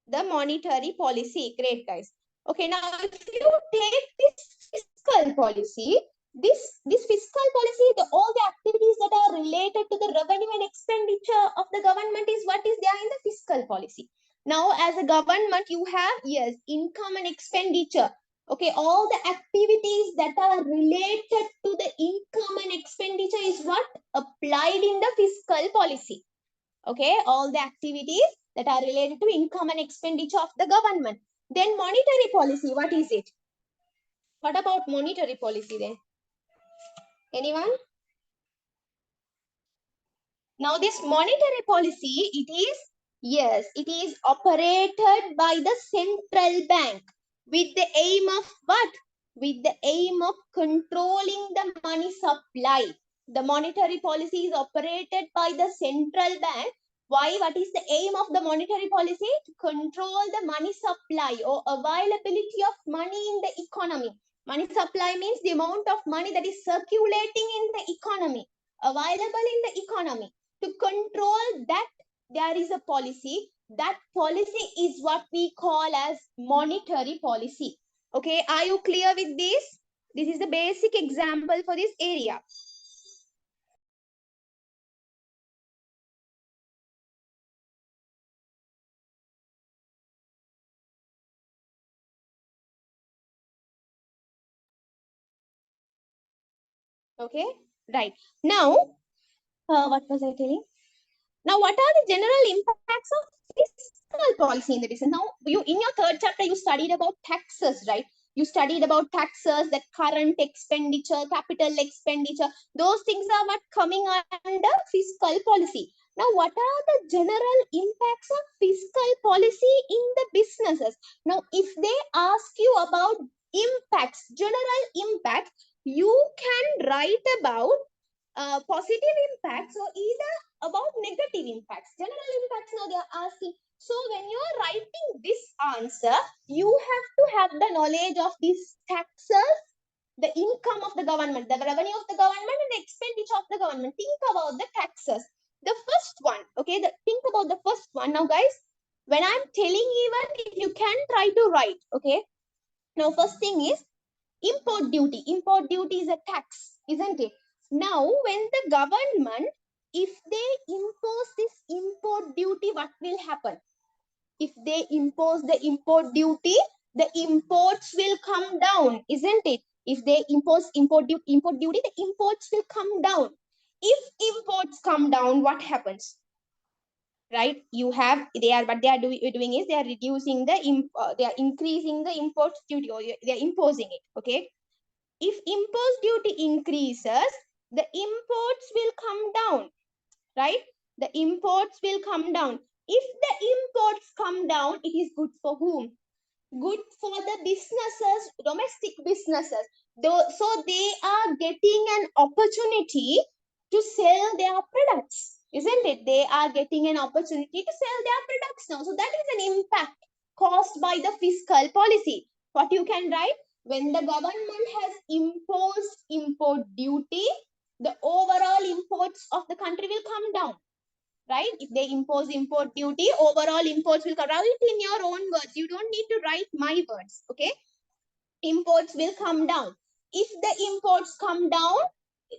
S1: the monetary policy. Great, guys. Okay, now if you take this fiscal policy, this fiscal policy, all the activities that are related to the revenue and expenditure of the government is what is there in the fiscal policy. Now, as a government, you have, yes, income and expenditure. Okay, all the activities that are related to the income and expenditure is what applied in the fiscal policy. Okay, all the activities that are related to income and expenditure of the government. Then monetary policy, what is it? What about monetary policy then? Anyone? Now this monetary policy, yes, it is operated by the central bank with the aim of what? With the aim of controlling the money supply. The monetary policy is operated by the central bank. Why? What is the aim of the monetary policy? To control the money supply or availability of money in the economy. Money supply means the amount of money that is circulating in the economy, available in the economy. To control that, there is a policy. That policy is what we call as monetary policy. Okay, are you clear with this? This is the basic example for this area. Okay, right. Now, what was I telling? Now, what are the general impacts of fiscal policy in the business? Now, you in your third chapter, you studied about taxes, right? You studied about taxes, that current expenditure, capital expenditure. Those things are what coming under fiscal policy. Now, what are the general impacts of fiscal policy in the businesses? Now, if they ask you about impacts, general impacts, you can write about positive impacts or either about negative impacts. General impacts, now they are asking. So when you are writing this answer, you have to have the knowledge of these taxes, the income of the government, the revenue of the government, and the expenditure of the government. Think about the taxes. The first one, okay, think about the first one. Now, guys, when I'm telling, even if you can try to write, okay. Now, first thing is import duty. Import duty is a tax, isn't it? Now, when the government, if they impose this import duty, what will happen? If they impose the import duty, the imports will come down, isn't it? If they impose import duty, the imports will come down. If imports come down, what happens? Right? You have, what they are doing is they are reducing the they are increasing the import duty, or they are imposing it. Okay. If import duty increases, the imports will come down, right? The imports will come down. If the imports come down, it is good for whom? Good for the businesses, domestic businesses. So they are getting an opportunity to sell their products, isn't it? They are getting an opportunity to sell their products now. So that is an impact caused by the fiscal policy. What you can write? When the government has imposed import duty, the overall imports of the country will come down. Right? If they impose import duty, overall imports will come. Write in your own words. You don't need to write my words. Okay? Imports will come down. If the imports come down,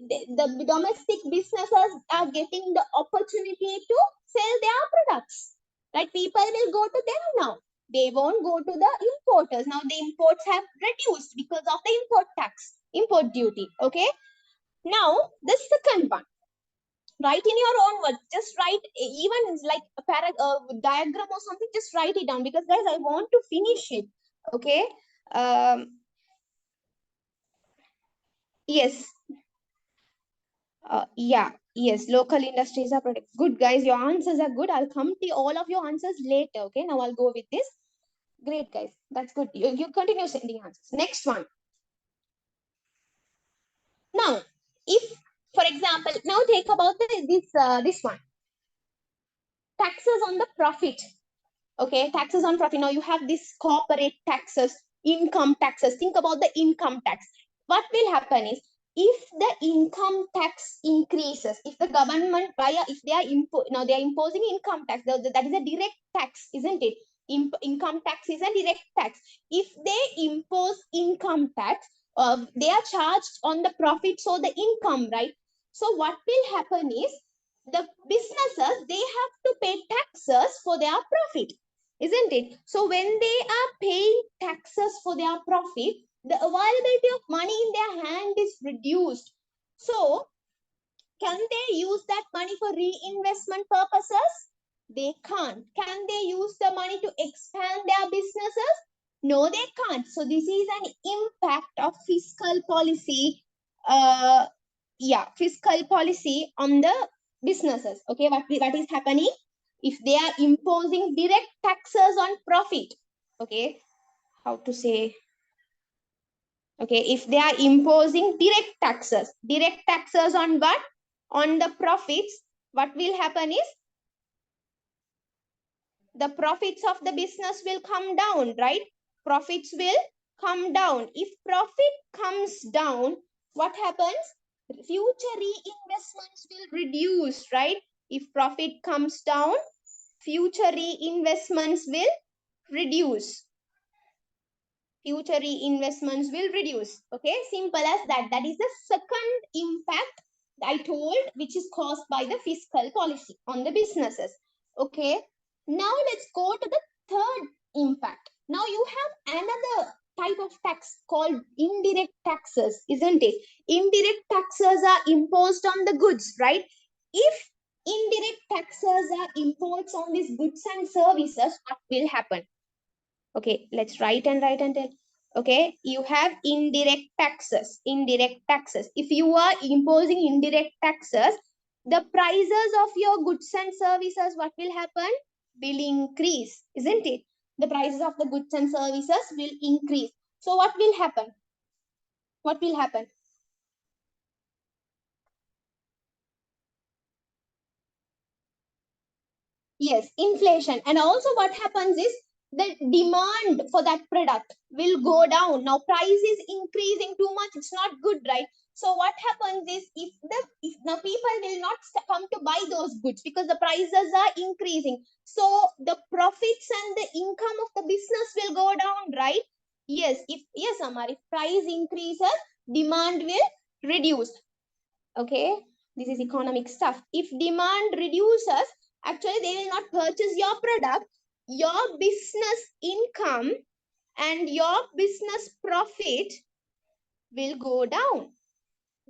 S1: the domestic businesses are getting the opportunity to sell their products. Right? People will go to them now. They won't go to the importers. Now the imports have reduced because of the import tax, import duty. Okay? Now the second one. Write in your own words. Just write, even like a diagram or something, just write it down, because guys, I want to finish it. Okay. Yes. Yeah. Yes. Local industries are protected. Good, guys. Your answers are good. I'll come to all of your answers later. Okay. Now I'll go with this. Great, guys. That's good. You continue sending answers. Next one. Now, if, for example, now take about this one. Taxes on the profit. Okay, taxes on profit. Now you have this corporate taxes, income taxes. Think about the income tax. What will happen is, if the income tax increases, if the government if they are they are imposing income tax, that is a direct tax, isn't it? Income tax is a direct tax. If they impose income tax, they are charged on the profits or the income, right? So what will happen is, the businesses, they have to pay taxes for their profit, isn't it? So when they are paying taxes for their profit, the availability of money in their hand is reduced. So can they use that money for reinvestment purposes? They can't. Can they use the money to expand their businesses? No, they can't. So this is an impact of fiscal policy. Fiscal policy on the businesses. Okay, what is happening? If they are imposing direct taxes on profit, okay, how to say, okay, if they are imposing direct taxes on what? On the profits, what will happen is, the profits of the business will come down, right? Profits will come down. If profit comes down, what happens? Future reinvestments will reduce, right? If profit comes down, future reinvestments will reduce. Future reinvestments will reduce. Okay, simple as that. That is the second impact I told, which is caused by the fiscal policy on the businesses. Okay, now let's go to the third impact. Now you have another type of tax called indirect taxes, isn't it? Indirect taxes are imposed on the goods, right? If indirect taxes are imposed on these goods and services, what will happen? Okay, let's write and tell. Okay, you have indirect taxes. Indirect taxes. If you are imposing indirect taxes, the prices of your goods and services, what will happen? Will increase, isn't it? The prices of the goods and services will increase. So what will happen? What will happen? Yes, inflation. And also what happens is the demand for that product will go down. Now price is increasing too much. It's not good, right? So what happens is if now people will not come to buy those goods because the prices are increasing. So the profits and the income of the business will go down, right? Yes, Amar, if price increases, demand will reduce. Okay, this is economic stuff. If demand reduces, actually they will not purchase your product. Your business income and your business profit will go down,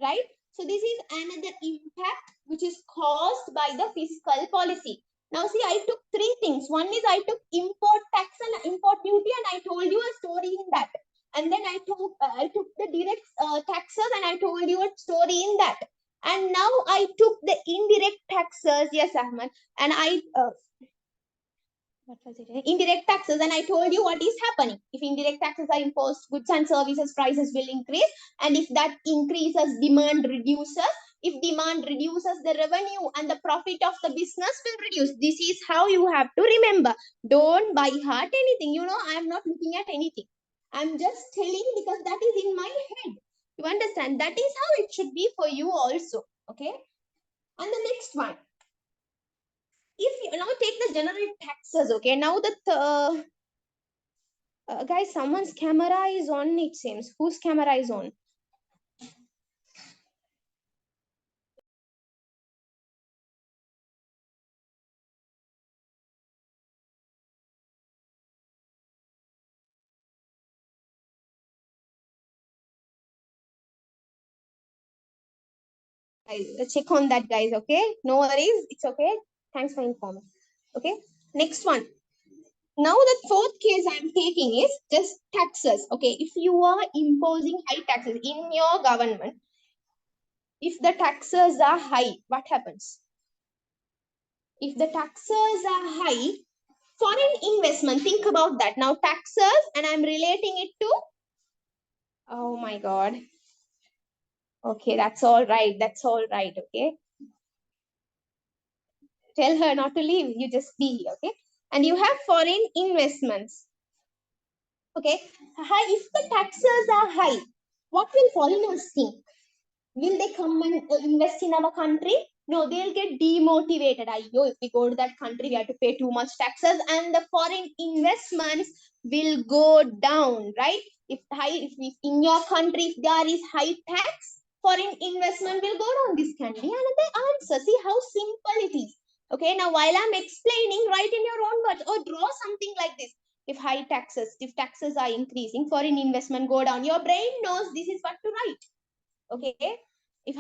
S1: right? So this is another impact which is caused by the fiscal policy. Now see, I took three things. One is I took import tax and import duty, and I told you a story in that. And then I took the direct taxes, and I told you a story in that. And now I took the indirect taxes. Yes, Ahmed. And what was it? Indirect taxes, and I told you what is happening. If indirect taxes are imposed, goods and services prices will increase, and if that increases, demand reduces. If demand reduces, the revenue and the profit of the business will reduce. This is how you have to remember. Don't by heart anything. You know, I am not looking at anything. I'm just telling because that is in my head. You understand? That is how it should be for you also. Okay. And the next one, if you now take the general taxes, okay, now guys, someone's camera is on, it seems. Whose camera is on? Guys, check on that, guys, okay? No worries, it's okay. Thanks for informing. Okay, next one. Now the fourth case I'm taking is just taxes. Okay, if you are imposing high taxes in your government, if the taxes are high, what happens? If the taxes are high, foreign investment, think about that. Now taxes, and I'm relating it to, oh my God. Okay, that's all right. That's all right. Okay. Tell her not to leave. You just be here. Okay. And you have foreign investments. Okay. High. If the taxes are high, what will foreigners think? Will they come and invest in our country? No, they'll get demotivated. If we go to that country, we have to pay too much taxes, and the foreign investments will go down, right? If in your country, if there is high tax, foreign investment will go down. This can be another answer. See how simple it is. Okay, now while I'm explaining, write in your own words or draw something like this. If taxes are increasing, foreign investment go down. Your brain knows this is what to write. Okay, if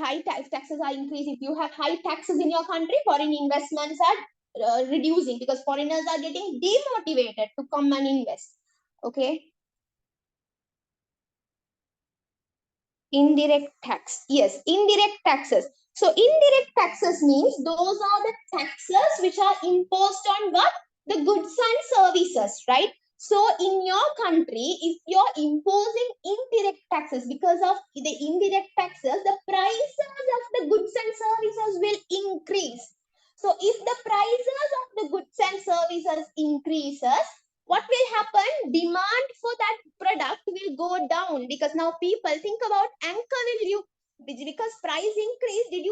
S1: taxes are increasing, if you have high taxes in your country, foreign investments are reducing because foreigners are getting demotivated to come and invest. Okay, indirect tax. Yes, indirect taxes. So indirect taxes means those are the taxes which are imposed on what? The goods and services, right? So in your country, if you're imposing indirect taxes, because of the indirect taxes, the prices of the goods and services will increase. So if the prices of the goods and services increases, what will happen? Demand for that product will go down because now people think about Anchor. Will you, because price increase,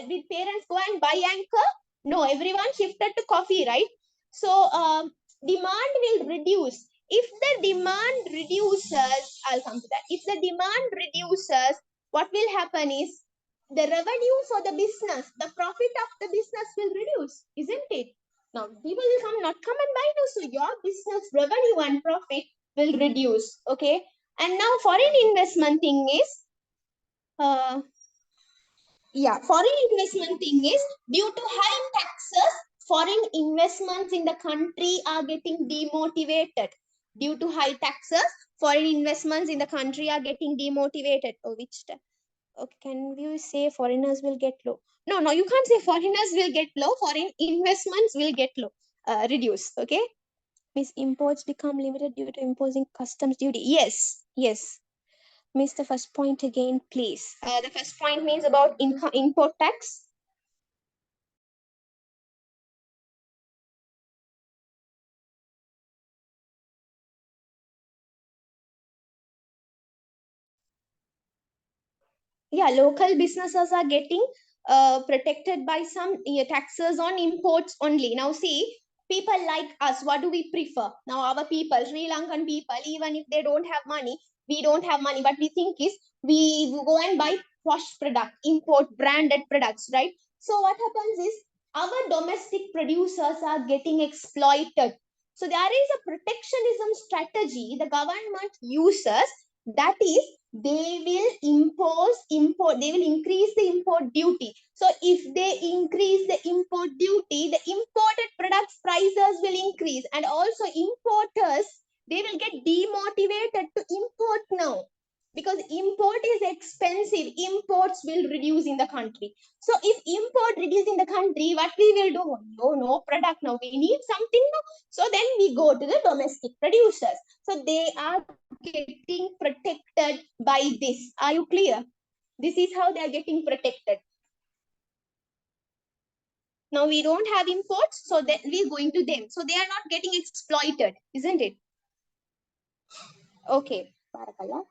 S1: did parents go and buy Anchor? No, everyone shifted to coffee, right? So demand will reduce. If the demand reduces, I'll come to that. If the demand reduces, what will happen is the revenue for the business, the profit of the business will reduce, isn't it? Now people will not come and buy you. So your business revenue and profit will reduce. Okay. And now foreign investment thing is, foreign investment thing is due to high taxes, foreign investments in the country are getting demotivated. Due to high taxes, foreign investments in the country are getting demotivated. Oh, okay, can you say foreigners will get low? No, no, you can't say foreigners will get low. Foreign investments will get low, reduce. Okay. Means imports become limited due to imposing customs duty. Yes, yes. Miss the first point again, please. The first point means about import tax. Yeah, local businesses are getting protected by some taxes on imports only. Now see, people like us, what do we prefer? Now our people, Sri Lankan people, even if they don't have money, we don't have money, but we think is we go and buy wash product, import branded products, right? So what happens is our domestic producers are getting exploited. So there is a protectionism strategy the government uses, that is they will they will increase the import duty. So if they increase the import duty, the imported products prices will increase, and also importers, they will get demotivated to import now, because import is expensive. Imports will reduce in the country. So if import reduce in the country, what we will do? No product now, we need something now. So then we go to the domestic producers. So they are getting protected by this. Are you clear? This is how they are getting protected. Now we don't have imports, so then we're going to them. So they are not getting exploited, isn't it? Okay. Barakallah.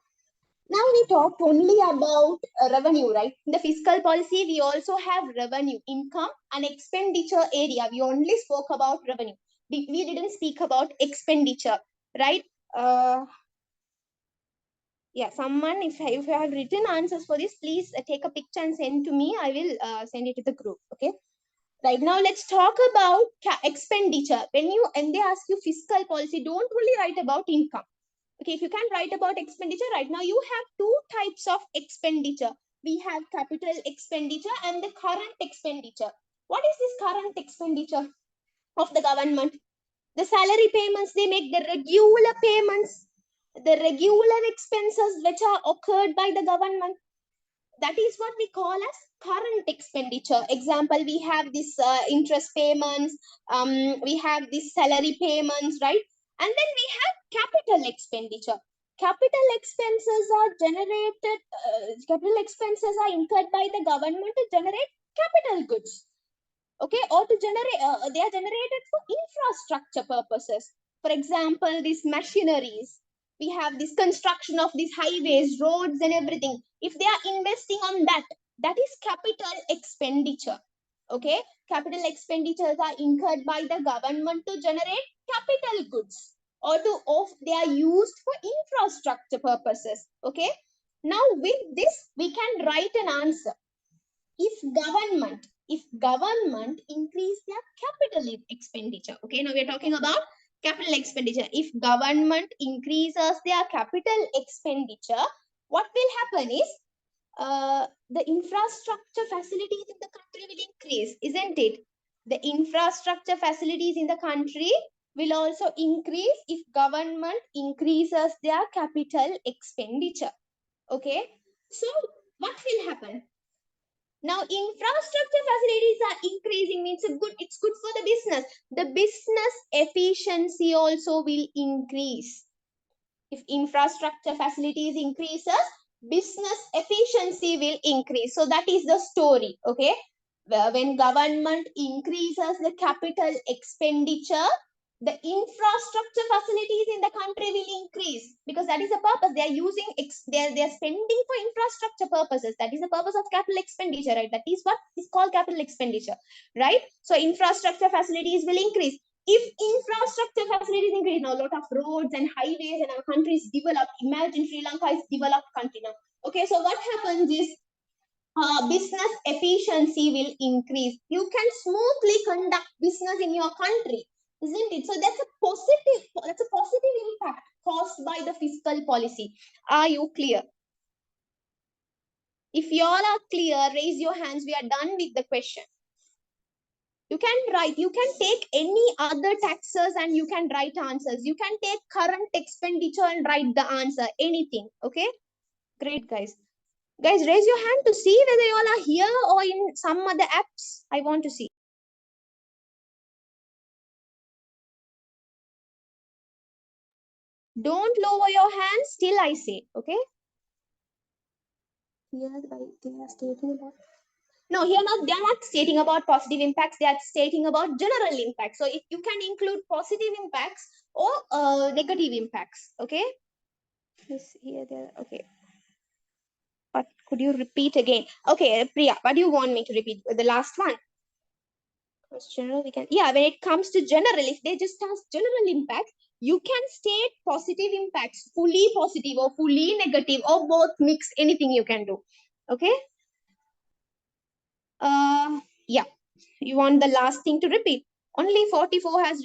S1: Now we talked only about revenue, right? In the fiscal policy, we also have revenue, income and expenditure area. We only spoke about revenue. We didn't speak about expenditure, right? Yeah, someone, if you have written answers for this, please take a picture and send to me. I will send it to the group. Okay. Right now, let's talk about expenditure. When they ask you fiscal policy, don't only write about income. Okay, if you can write about expenditure, right now you have two types of expenditure. We have capital expenditure and the current expenditure. What is this current expenditure of the government? The salary payments they make, the regular payments, the regular expenses which are occurred by the government. That is what we call as current expenditure. Example, we have this interest payments, we have this salary payments, right? And then we have capital expenditure. Capital expenses are generated, capital expenses are incurred by the government to generate capital goods. Okay, or to generate, they are generated for infrastructure purposes. For example, these machineries, we have this construction of these highways, roads and everything. If they are investing on that, that is capital expenditure. Okay, capital expenditures are incurred by the government to generate capital goods, or they are used for infrastructure purposes. Okay, now with this we can write an answer. If government increase their capital expenditure, okay, now we are talking about capital expenditure. If government increases their capital expenditure, what will happen is the infrastructure facilities in the country will increase, isn't it? The infrastructure facilities in the country will also increase if government increases their capital expenditure. Okay, so what will happen? Now infrastructure facilities are increasing, means it's good for the business. The business efficiency also will increase. If infrastructure facilities increases, business efficiency will increase. So that is the story. Okay, when government increases the capital expenditure, the infrastructure facilities in the country will increase, because that is the purpose. They are using, they're spending for infrastructure purposes. That is the purpose of capital expenditure, right? That is what is called capital expenditure, right? So infrastructure facilities will increase. If infrastructure facilities increase, now a lot of roads and highways and our country is developed. Imagine Sri Lanka is developed country now. Okay, so what happens is business efficiency will increase. You can smoothly conduct business in your country. isn't it? So that's a positive impact caused by the fiscal policy. Are you clear? If you all are clear, raise your hands. We are done with the question. You can take any other taxes and you can write answers. You can take current expenditure and write the answer, anything. Okay, great, guys. Guys, raise your hand to see whether you all are here or in some other apps. I want to see. Don't lower your hands till I say, okay? Here, they are stating about. No, here they are not stating about positive impacts. They are stating about general impacts. So if you can include positive impacts or negative impacts, okay? Yes, here, there, okay. But could you repeat again? Okay, Priya, what do you want me to repeat? The last one. General, we can, yeah, when it comes to general, if they just ask general impact, you can state positive impacts, fully positive or fully negative or both mix, anything you can do. Okay. Yeah, you want the last thing to repeat. Only 44 have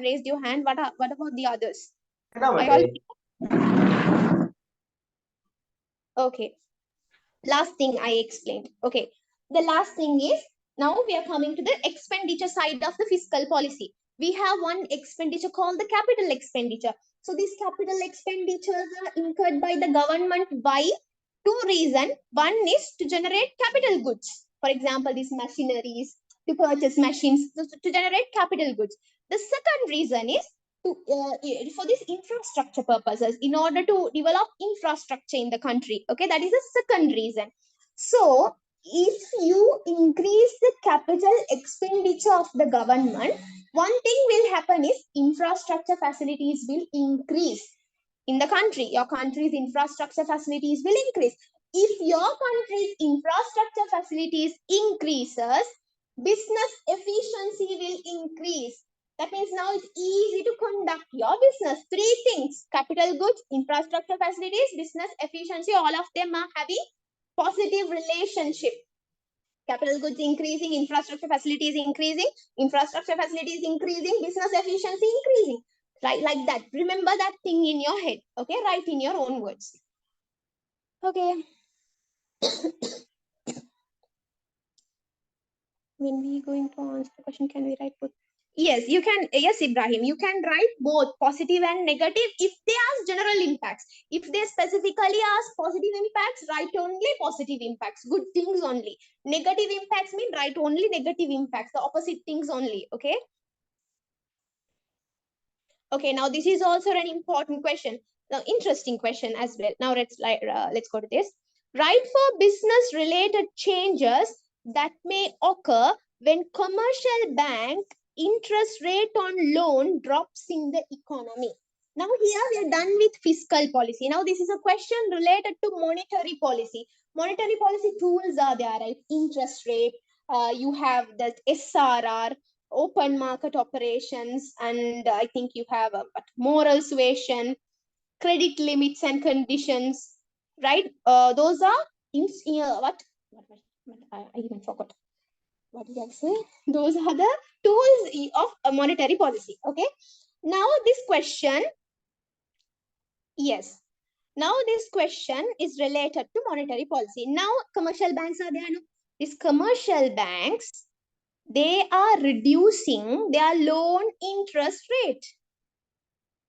S1: raised your hand. What about the others? Okay. Last thing I explained. Okay. The last thing is, now we are coming to the expenditure side of the fiscal policy. We have one expenditure called the capital expenditure. So these capital expenditures are incurred by the government by two reasons. One is to generate capital goods. For example, these machineries, to purchase machines, to generate capital goods. The second reason is to, for this infrastructure purposes, in order to develop infrastructure in the country. Okay, that is the second reason. So if you increase the capital expenditure of the government, one thing will happen is infrastructure facilities will increase in the country. Your country's infrastructure facilities will increase. If your country's infrastructure facilities increases, business efficiency will increase. That means now it's easy to conduct your business. Three things: capital goods, infrastructure facilities, business efficiency. All of them are having positive relationship. Capital goods increasing, infrastructure facilities increasing, infrastructure facilities increasing, business efficiency increasing. Right, like that. Remember that thing in your head. Okay, write in your own words. Okay. When we going to answer the question, can we write both? Yes, you can. Yes, Ibrahim, you can write both positive and negative if they ask general impacts. If they specifically ask positive impacts, write only positive impacts, good things only. Negative impacts mean write only negative impacts, the opposite things only. Okay. Okay, now this is also an important question. Now, interesting question as well. Now let's go to this. Write for business related changes that may occur when commercial bank interest rate on loan drops in the economy. Now here we are done with fiscal policy. Now this is a question related to monetary policy. Monetary policy tools are there, right? Interest rate, you have the SRR, open market operations, and I think you have moral suasion, credit limits and conditions, right? Those are what I even forgot. What did I say? Those are the tools of a monetary policy. Okay. Now this question, yes. Now this question is related to monetary policy. Now commercial banks are there. No? These commercial banks, they are reducing their loan interest rate.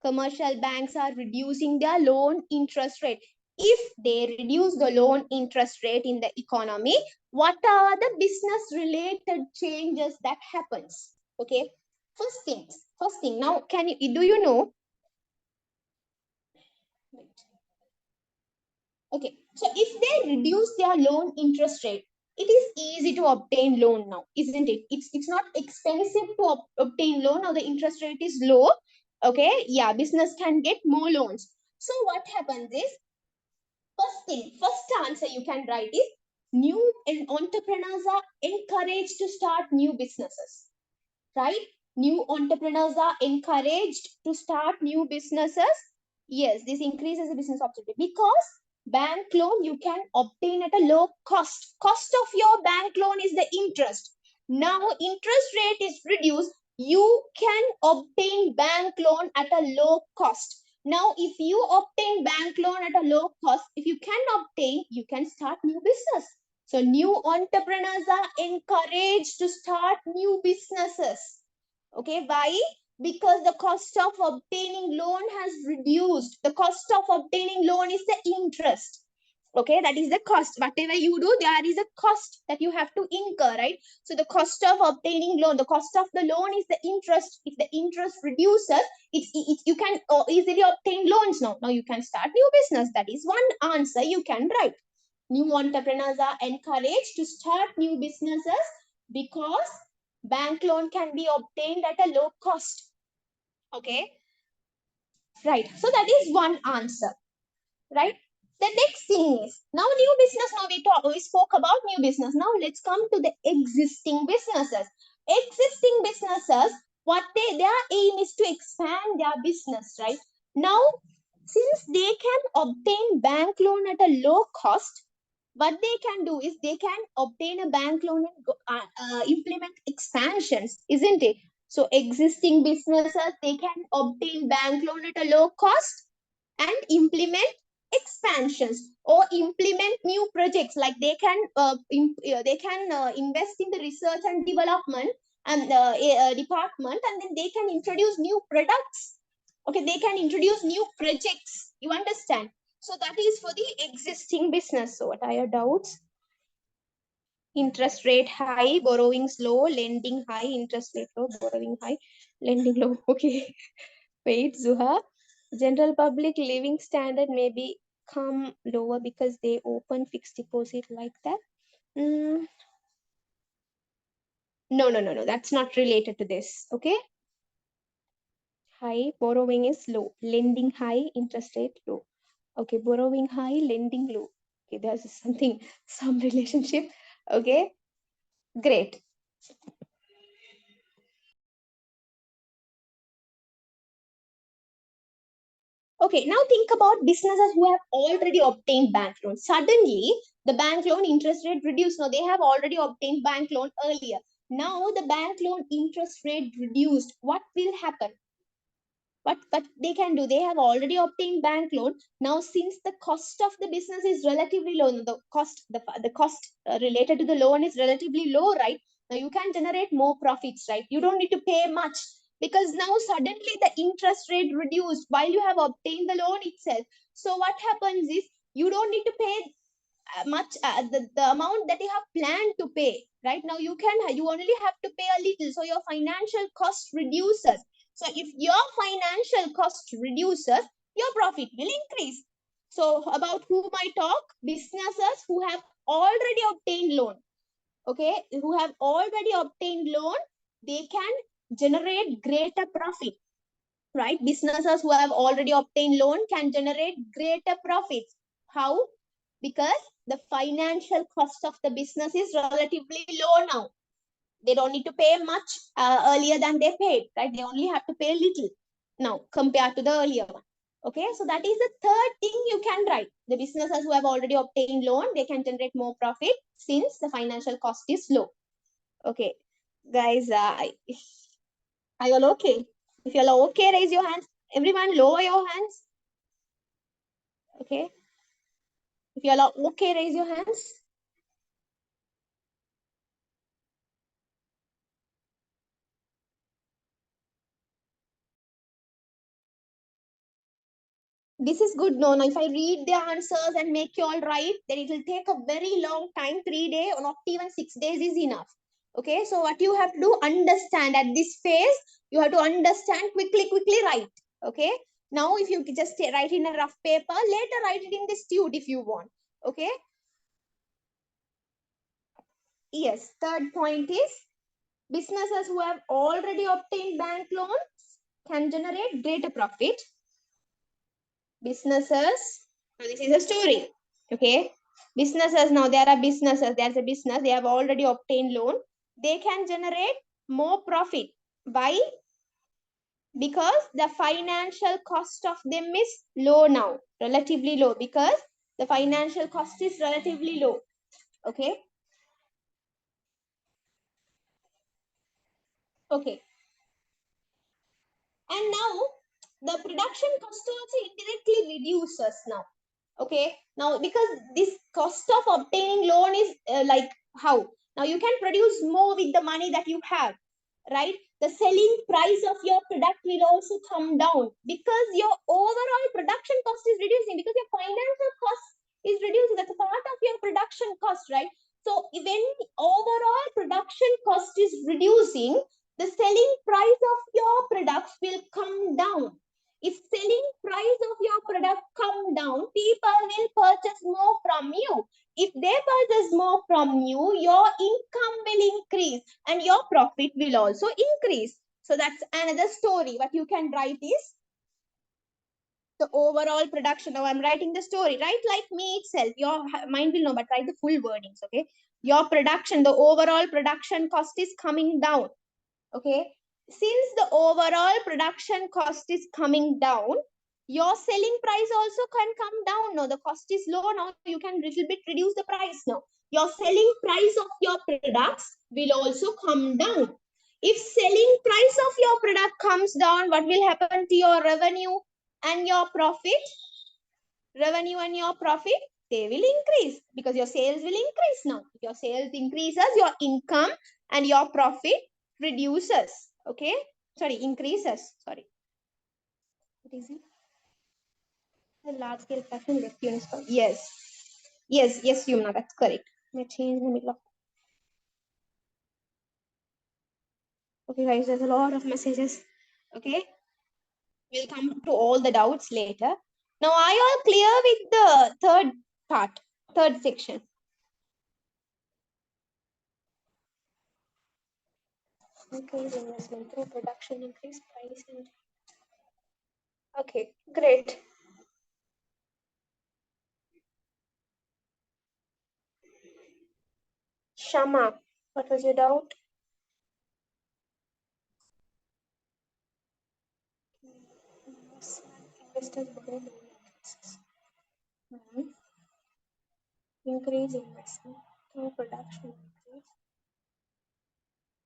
S1: Commercial banks are reducing their loan interest rate. If they reduce the loan interest rate in the economy, what are the business related changes that happens? Okay. First thing. Now, do you know? Okay. So if they reduce their loan interest rate, it is easy to obtain loan now, isn't it? It's not expensive to obtain loan. Now the interest rate is low. Okay, yeah, business can get more loans. So what happens is, first answer you can write is, new entrepreneurs are encouraged to start new businesses, right? New entrepreneurs are encouraged to start new businesses. Yes, this increases the business opportunity because bank loan you can obtain at a low cost. Cost of your bank loan is the interest. Now interest rate is reduced. you can obtain bank loan at a low cost. Now, if you obtain bank loan at a low cost, if you can obtain, you can start new business. So new entrepreneurs are encouraged to start new businesses. Okay, why? Because the cost of obtaining loan has reduced. The cost of obtaining loan is the interest. Okay, that is the cost. Whatever you do, there is a cost that you have to incur, right? So the cost of obtaining loan, the cost of the loan is the interest. If the interest reduces, you can easily obtain loans now. Now you can start new business. That is one answer you can write. New entrepreneurs are encouraged to start new businesses because bank loan can be obtained at a low cost. Okay, right. So that is one answer, right? The next thing is now new business. Now we spoke about new business. Now let's come to the existing businesses. Existing businesses, what their aim is to expand their business, right? Now, since they can obtain bank loan at a low cost, what they can do is they can obtain a bank loan and implement expansions, isn't it? So existing businesses, they can obtain bank loan at a low cost and implement expansions or implement new projects. Like they can invest in the research and development and department, and then they can introduce new products. Okay, they can introduce new projects, you understand? So that is for the existing business. So what are your doubts? Interest rate high, borrowing slow, lending high. Interest rate low, borrowing high, lending low. Okay. Wait, Zuha. General public living standard may become lower because they open fixed deposit like that. No, no. That's not related to this. Okay. High, borrowing is low. Lending high, interest rate low. Okay, borrowing high, lending low. Okay, there's something, some relationship. Okay, great. Okay, now think about businesses who have already obtained bank loan. Suddenly, the bank loan interest rate reduced. Now, they have already obtained bank loan earlier. Now, the bank loan interest rate reduced. What will happen? What they can do? They have already obtained bank loan. Now, since the cost of the business is relatively low, the cost related to the loan is relatively low, right? Now, you can generate more profits, right? You don't need to pay much because now suddenly the interest rate reduced while you have obtained the loan itself. So what happens is you don't need to pay much the amount that you have planned to pay. Right now you only have to pay a little, so your financial cost reduces. So if your financial cost reduces, your profit will increase. So about whom I talk? Businesses who have already obtained loan. Okay, who have already obtained loan, they can generate greater profit, right? Businesses who have already obtained loan can generate greater profits. How? Because the financial cost of the business is relatively low now. They don't need to pay much earlier than they paid, right? They only have to pay little now compared to the earlier one. Okay, so that is the third thing you can write. The businesses who have already obtained loan, they can generate more profit since the financial cost is low. Okay, guys, are you all okay? If you're all okay, raise your hands. Everyone, lower your hands. Okay. If you're all okay, raise your hands. This is good. No, if I read the answers and make you all right, then it will take a very long time. 3 days or not even 6 days is enough. Okay. So what you have to do, understand at this phase, you have to understand quickly write. Okay. Now, if you just write in a rough paper, later write it in the stute if you want. Okay. Yes. Third point is businesses who have already obtained bank loans can generate greater profit. Businesses, now this is a story. Okay. Businesses, now there are businesses, there's a business, they have already obtained loan. They can generate more profit. Why? Because the financial cost of them is low now, relatively low, because the financial cost is relatively low. Okay. Okay. And now the production cost also indirectly reduces now. Okay, now because this cost of obtaining loan is like how? Now you can produce more with the money that you have, right? The selling price of your product will also come down because your overall production cost is reducing, because your financial cost is reducing. That's a part of your production cost, right? So when overall production cost is reducing, the selling price of your products will come down. If selling price of your product come down, people will purchase more from you. If they purchase more from you, your income will increase and your profit will also increase. So that's another story. What you can write is the overall production. Now I'm writing the story. Write like me itself. Your mind will know, but write the full wordings. Okay. Your production, the overall production cost is coming down. Okay. Since the overall production cost is coming down, your selling price also can come down. Now the cost is low. Now you can little bit reduce the price now. Your selling price of your products will also come down. If selling price of your product comes down, what will happen to your revenue and your profit? Revenue and your profit, they will increase because your sales will increase now. If your sales increases, your income and your profit reduces. Okay, sorry, increases. Sorry, what is it? The large scale fashion left units. Yes, yes, Yumna, that's correct. May change in the middle of. Okay, guys, there's a lot of messages. Okay, we'll come to all the doubts later. Now, are you all clear with the third part, third section? Increase investment through production, increase price, and okay, great. Shama, what was your doubt? Investors borrow money against increase investment through production.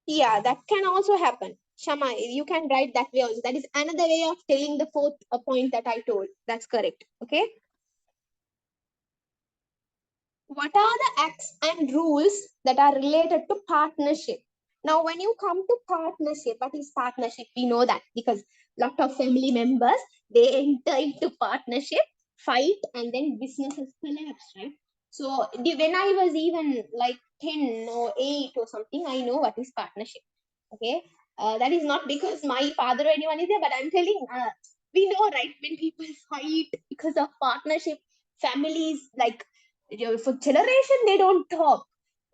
S1: Yeah, that can also happen. Shama, you can write that way also. That is another way of telling the fourth point that I told. That's correct. Okay. What are the acts and rules that are related to partnership? Now, when you come to partnership, what is partnership? We know that because lot of family members, they enter into partnership, fight, and then businesses collapse, right? So when I was even like 10 or 8 or something, I know what is partnership. Okay. That is not because my father or anyone is there, but I'm telling, we know, right? When people fight because of partnership, families like for generation they don't talk.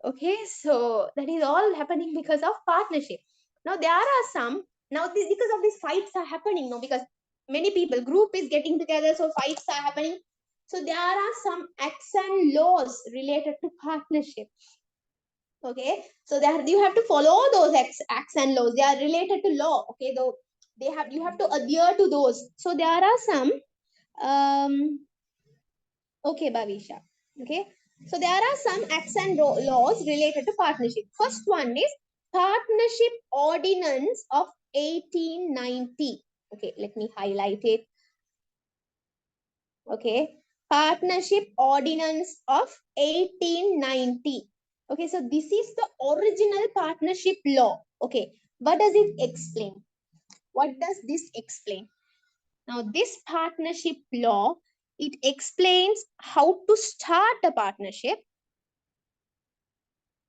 S1: Okay, so that is all happening because of partnership. Now there are some, now because of these fights are happening now, because many people group is getting together, so fights are happening. So there are some acts and laws related to partnership. Okay, so there you have to follow those acts and laws. They are related to law. Okay, though you have to adhere to those. So there are some okay, Bhavisha. Okay. So there are some acts and laws related to partnership. First one is Partnership Ordinance of 1890. Okay, let me highlight it. Okay. Partnership Ordinance of 1890. Okay, so this is the original partnership law. Okay, what does it explain? What does this explain? Now, this partnership law, it explains how to start a partnership.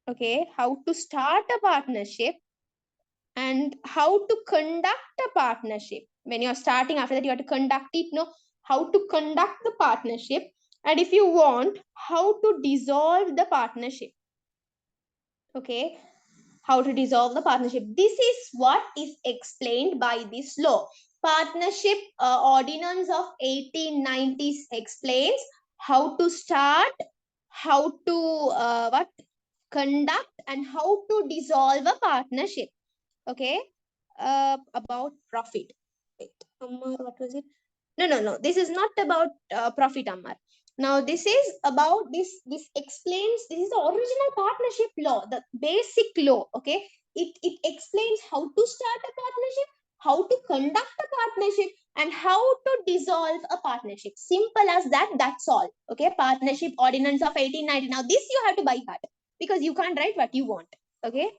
S1: Okay, how to start a partnership and how to conduct a partnership. When you're starting, after that, you have to conduct it. No, how to conduct the partnership. And if you want, how to dissolve the partnership. Okay, how to dissolve the partnership. This is what is explained by this law. Partnership Ordinance of 1890 explains how to start, how to what conduct, and how to dissolve a partnership. Okay, about profit. Wait, Ammar, what was it? No. This is not about profit, Ammar. Now this is about this explains, this is the original partnership law, the basic law. Okay, it explains how to start a partnership, how to conduct a partnership, and how to dissolve a partnership. Simple as that, that's all. Okay, Partnership Ordinance of 1890. Now this you have to by heart because you can't write what you want. Okay.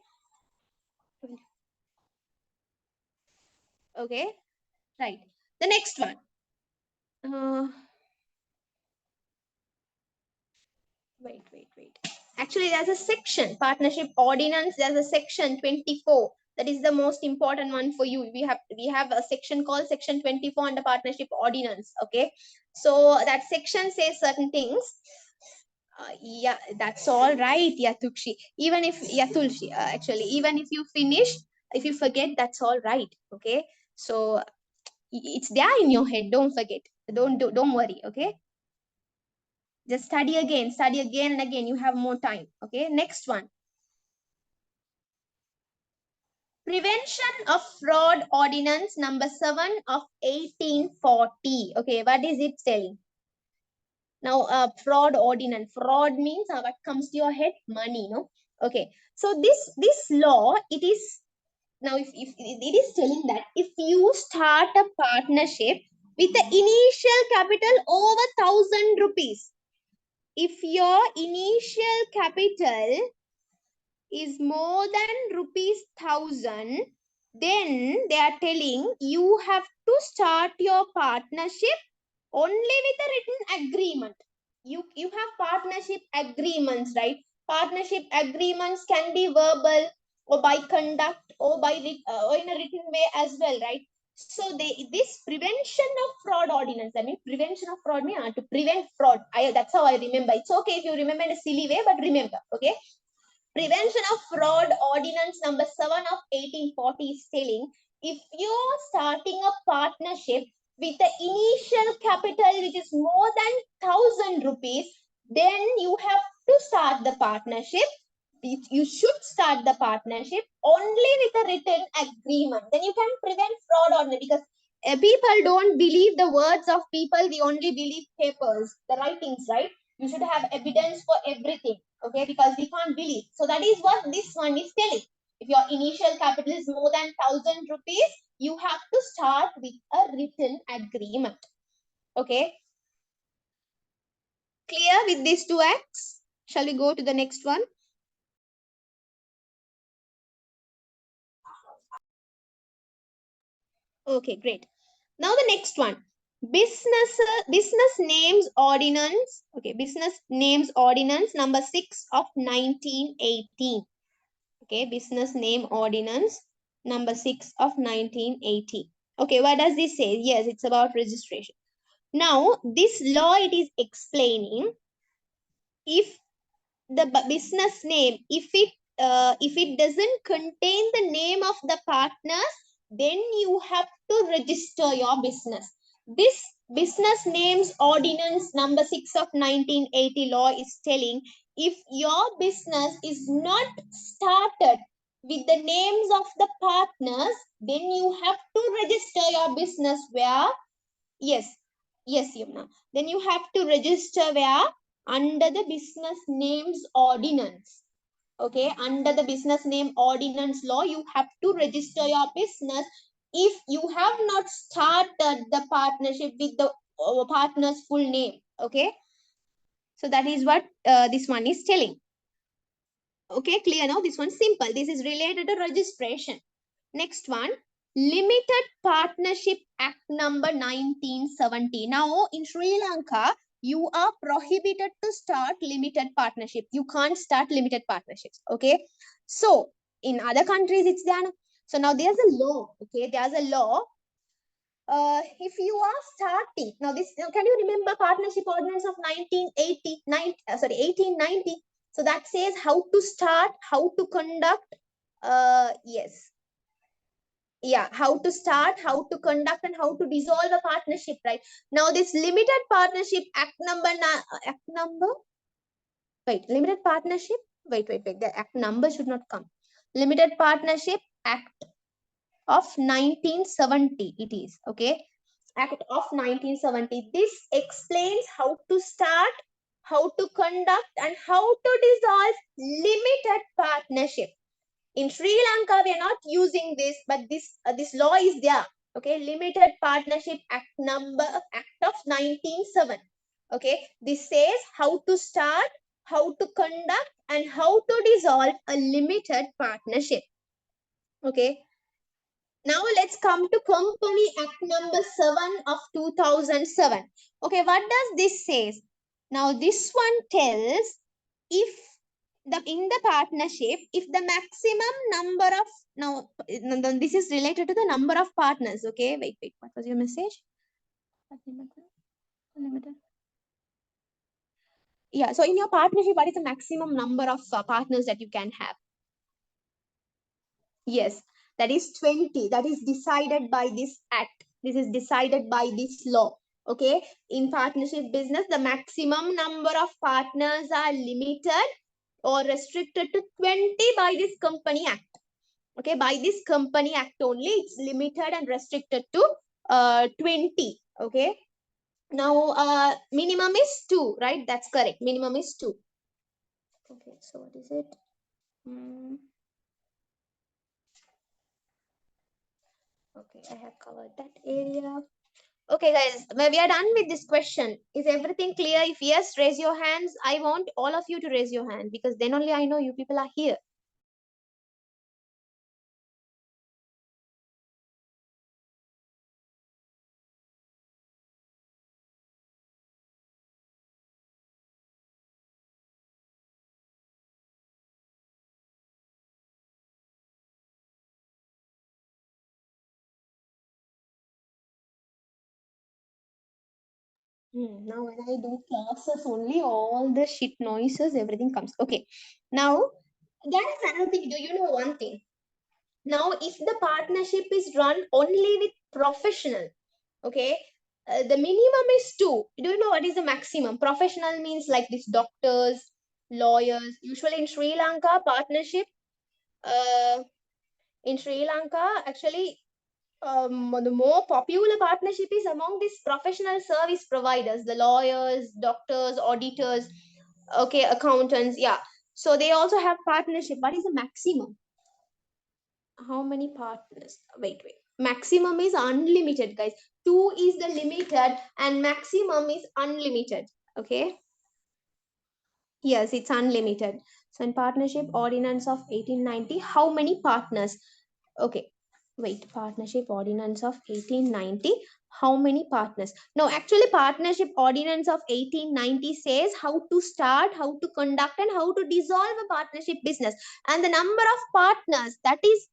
S1: Okay, right. The next one. Wait. Actually, there's a section, Partnership Ordinance. There's a section 24. That is the most important one for you. We have a section called section 24 under Partnership Ordinance. Okay, so that section says certain things. Yeah, that's all right, Yatukshi. Even if Yatulshi, actually, even if you finish, if you forget, that's all right. Okay, so it's there in your head. Don't forget. Don't worry. Okay. Just study again and again. You have more time. Okay, next one. Prevention of Fraud Ordinance number 7 of 1840. Okay, what is it telling? Now, fraud ordinance. Fraud means what comes to your head? Money, no? Okay, so this law, it is, now if it is telling that if you start a partnership with the initial capital over 1,000 rupees, if your initial capital is more than rupees 1,000, then they are telling you have to start your partnership only with a written agreement. You have partnership agreements, right? Partnership agreements can be verbal or by conduct or by or in a written way as well, right? So this prevention of fraud ordinance, I mean prevention of fraud means to prevent fraud. That's how I remember. It's okay if you remember in a silly way, but remember, okay? Prevention of Fraud Ordinance number 7 of 1840 is telling if you're starting a partnership with the initial capital which is more than 1,000 rupees, then you have to start the partnership. You should start the partnership only with a written agreement. Then you can prevent fraud on it, because people don't believe the words of people. We only believe papers, the writings, right? You should have evidence for everything. Okay, because we can't believe. So that is what this one is telling. If your initial capital is more than 1,000 rupees, you have to start with a written agreement. Okay. Clear with these two acts? Shall we go to the next one? Okay, great. Now the next one. Business Names Ordinance. Okay, Business Names Ordinance number 6 of 1918. Okay, Business Name Ordinance number 6 of 1980. Okay, what does this say? Yes, it's about registration. Now, this law, it is explaining if the business name, if it doesn't contain the name of the partners, then you have to register your business. This Business Names Ordinance number 6 of 1980 law is telling if your business is not started with the names of the partners, then you have to register your business where? Yes, Yumna. Then you have to register where? Under the Business Names Ordinance. Okay, under the Business Name Ordinance law, you have to register your business if you have not started the partnership with the partner's full name. Okay, so that is what this one is telling. Okay, clear now? This one's simple. This is related to registration. Next one, Limited Partnership Act number 1970. Now, in Sri Lanka, you are prohibited to start limited partnership. You can't start limited partnerships. Okay. So, in other countries, it's there. So, now there's a law. Okay. There's a law. If you are starting, now this, can you remember Partnership Ordinance of 1890? So that says how to start, how to conduct, yes. Yeah, how to start, how to conduct, and how to dissolve a partnership, right? Now this Limited Partnership Act number, Limited Partnership, wait, the act number should not come. Limited Partnership Act of 1970, it is, okay? Act of 1970. This explains how to start, how to conduct, and how to dissolve limited partnership. In Sri Lanka, we are not using this, but this law is there. Okay, Limited Partnership Act of 1907. Okay, this says how to start, how to conduct, and how to dissolve a limited partnership. Okay. Now let's come to Company Act number 7 of 2007. Okay, what does this say? Now this one tells if in the partnership, if the maximum number of, now this is related to the number of partners. Okay, wait, what was your message? Limited. Yeah, so in your partnership, what is the maximum number of partners that you can have? Yes, that is 20. That is decided by this act. This is decided by this law. Okay, in partnership business, the maximum number of partners are limited or restricted to 20 by this Company Act. Okay, by this Company Act only, it's limited and restricted to 20. Okay, now minimum is 2, right? That's correct. Minimum is 2. Okay, so what is it? Okay, I have covered that area. Okay, guys, we are done with this question. Is everything clear? If yes, raise your hands. I want all of you to raise your hand because then only I know you people are here. Now when I do classes only, all the shit noises, everything comes. Okay. Now, there is another thing. Do you know one thing? Now, if the partnership is run only with professional, okay, the minimum is 2. Do you know what is the maximum? Professional means like this doctors, lawyers. Usually in Sri Lanka, partnership, in Sri Lanka, actually, the more popular partnership is among these professional service providers, the lawyers, doctors, auditors, okay, accountants, yeah. So they also have partnership. What is the maximum? How many partners? Wait. Maximum is unlimited, guys. 2 is the limited and maximum is unlimited. Okay. Yes, it's unlimited. So in Partnership Ordinance of 1890, how many partners? Okay. Wait, Partnership Ordinance of 1890. How many partners? No, actually, Partnership Ordinance of 1890 says how to start, how to conduct, and how to dissolve a partnership business. And the number of partners that is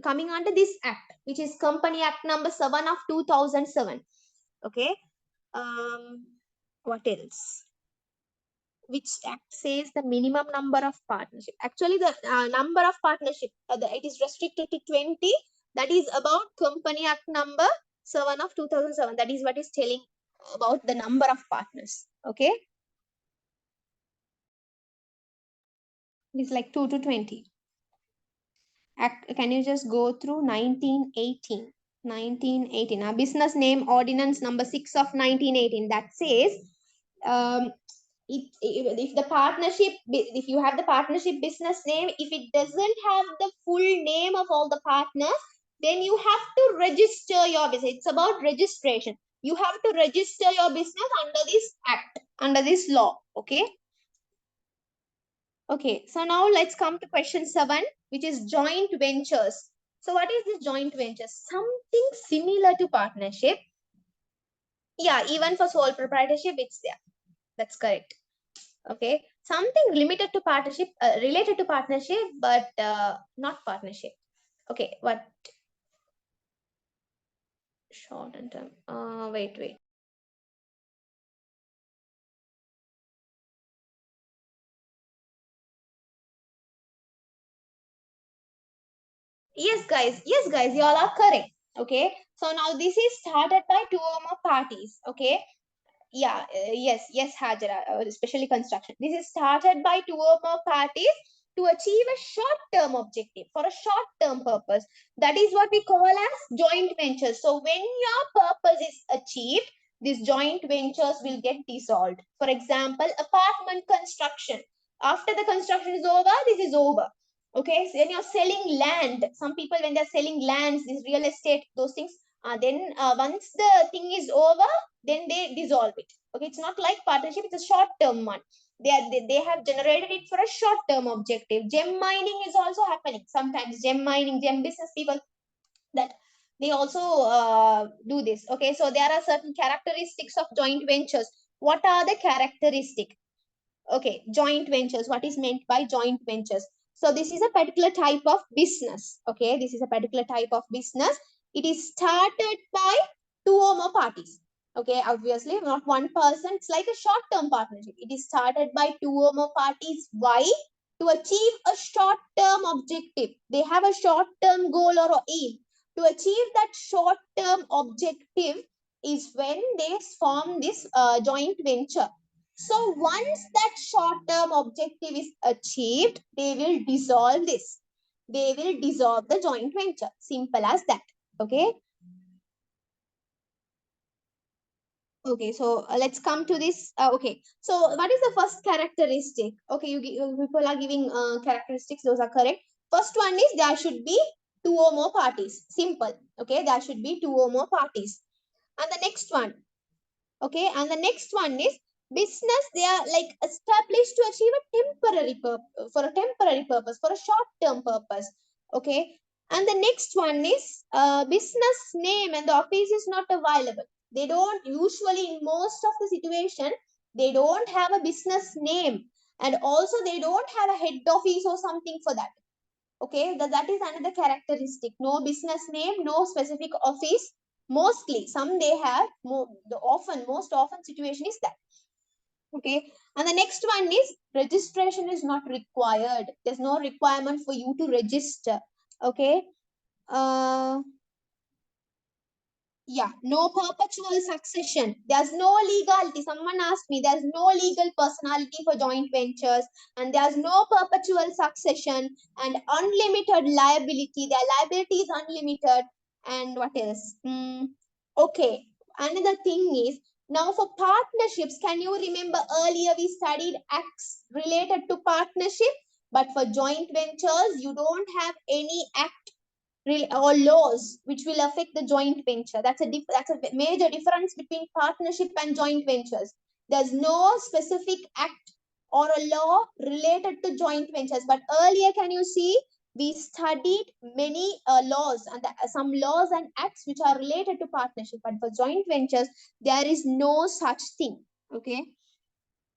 S1: coming under this act, which is Company Act number 7 of 2007. Okay. What else? Which act says the minimum number of partnership? Actually, the number of partnership, it is restricted to 20. That is about Company Act number 7 of 2007. That is what is telling about the number of partners. Okay. It's like 2 to 20. Can you just go through 1918? 1918. Our business name ordinance number 6 of 1918. That says if the partnership, if you have the partnership business name, if it doesn't have the full name of all the partners, then you have to register your business. It's about registration. You have to register your business under this act, under this law. Okay. Okay, so now let's come to question 7, which is joint ventures. So what is this joint ventures? Something similar to partnership. Yeah, even for sole proprietorship, it's there. That's correct. Okay, something limited to partnership, related to partnership, but not partnership. Okay, what? Short and term. Wait. Yes, guys, you all are correct. Okay, so now this is started by 2 or more parties. Okay, yeah, yes, Hajara, especially construction. This is started by 2 or more parties to achieve a short-term objective for a short-term purpose. That is what we call as joint ventures. So when your purpose is achieved, these joint ventures will get dissolved. For example, apartment construction. After the construction is over, this is over. Okay, so when you're selling land, some people when they're selling lands, this real estate, those things, then once the thing is over, then they dissolve it. Okay, it's not like partnership; it's a short-term one. They have generated it for a short-term objective. Gem mining is also happening sometimes. Gem mining, gem business people, that they also do this. Okay, so there are certain characteristics of joint ventures. What are the characteristics? Okay, joint ventures. What is meant by joint ventures? So this is a particular type of business. Okay, this is a particular type of business. It is started by two or more parties. Okay, obviously not one person. It's like a short-term partnership. It is started by two or more parties. Why? To achieve a short-term objective. They have a short-term goal or aim. To achieve that short-term objective is when they form this joint venture. So once that short-term objective is achieved, they will dissolve this. They will dissolve the joint venture. Simple as that. Okay. Okay, so let's come to this. Okay, so what is the first characteristic? Okay, people are giving characteristics. Those are correct. First one is there should be two or more parties. Simple. Okay, there should be two or more parties. And the next one. Okay, and the next one is business. They are like established to achieve a temporary purpose, for a temporary purpose, for a short-term purpose. Okay, and the next one is business name and the office is not available. They don't usually, in most of the situation, they don't have a business name, and also they don't have a head office or something for that. Okay, that is another characteristic. No business name, no specific office. Mostly, some they have, most often situation is that. Okay, and the next one is registration is not required. There's no requirement for you to register. Okay, uh, yeah, no perpetual succession. There's no legality. Someone asked me, there's no legal personality for joint ventures, and there's no perpetual succession and unlimited liability. Their liability is unlimited. And what else? Okay. Another thing is, now for partnerships, can you remember earlier we studied acts related to partnership? But for joint ventures, you don't have any act or laws which will affect the joint venture. That's a major difference between partnership and joint ventures. There's no specific act or a law related to joint ventures. But earlier, can you see, we studied many laws and some laws and acts which are related to partnership. But for joint ventures, there is no such thing. Okay.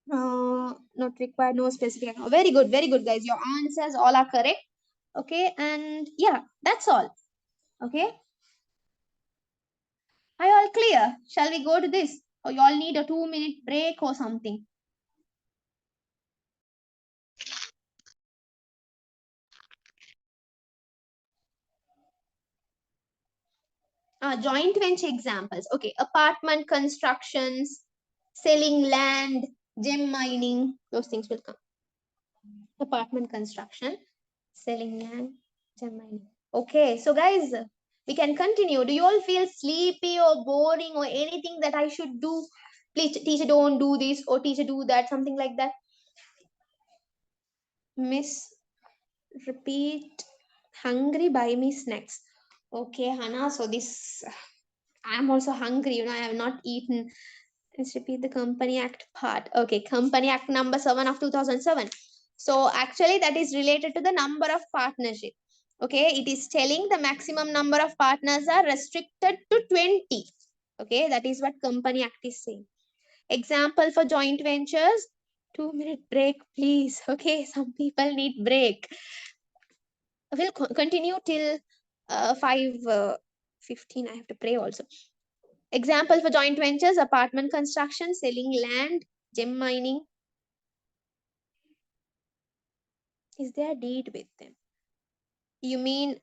S1: Not required, no specific. Very good, guys. Your answers all are correct. Okay, and yeah, that's all. Okay. Are you all clear? Shall we go to this? Or you all need a 2-minute break or something? Joint venture examples. Okay, apartment constructions, selling land, gem mining, those things will come. Apartment construction, selling land, gem mining. Okay, so guys, we can continue. Do you all feel sleepy or boring or anything that I should do? Please, teacher, don't do this, or teacher, do that, something like that. Miss, repeat. Hungry, buy me snacks. Okay, Hannah. So this, I'm also hungry. I have not eaten. Let's repeat the Company Act part. Okay, Company Act number 7 of 2007. So actually that is related to the number of partnership. Okay, it is telling the maximum number of partners are restricted to 20. Okay, that is what Company Act is saying. Example for joint ventures. 2-minute break, please. Okay, some people need break. We'll continue till 5:15. I have to pray also. Example for joint ventures: apartment construction, selling land, gem mining. Is there a deed with them? You mean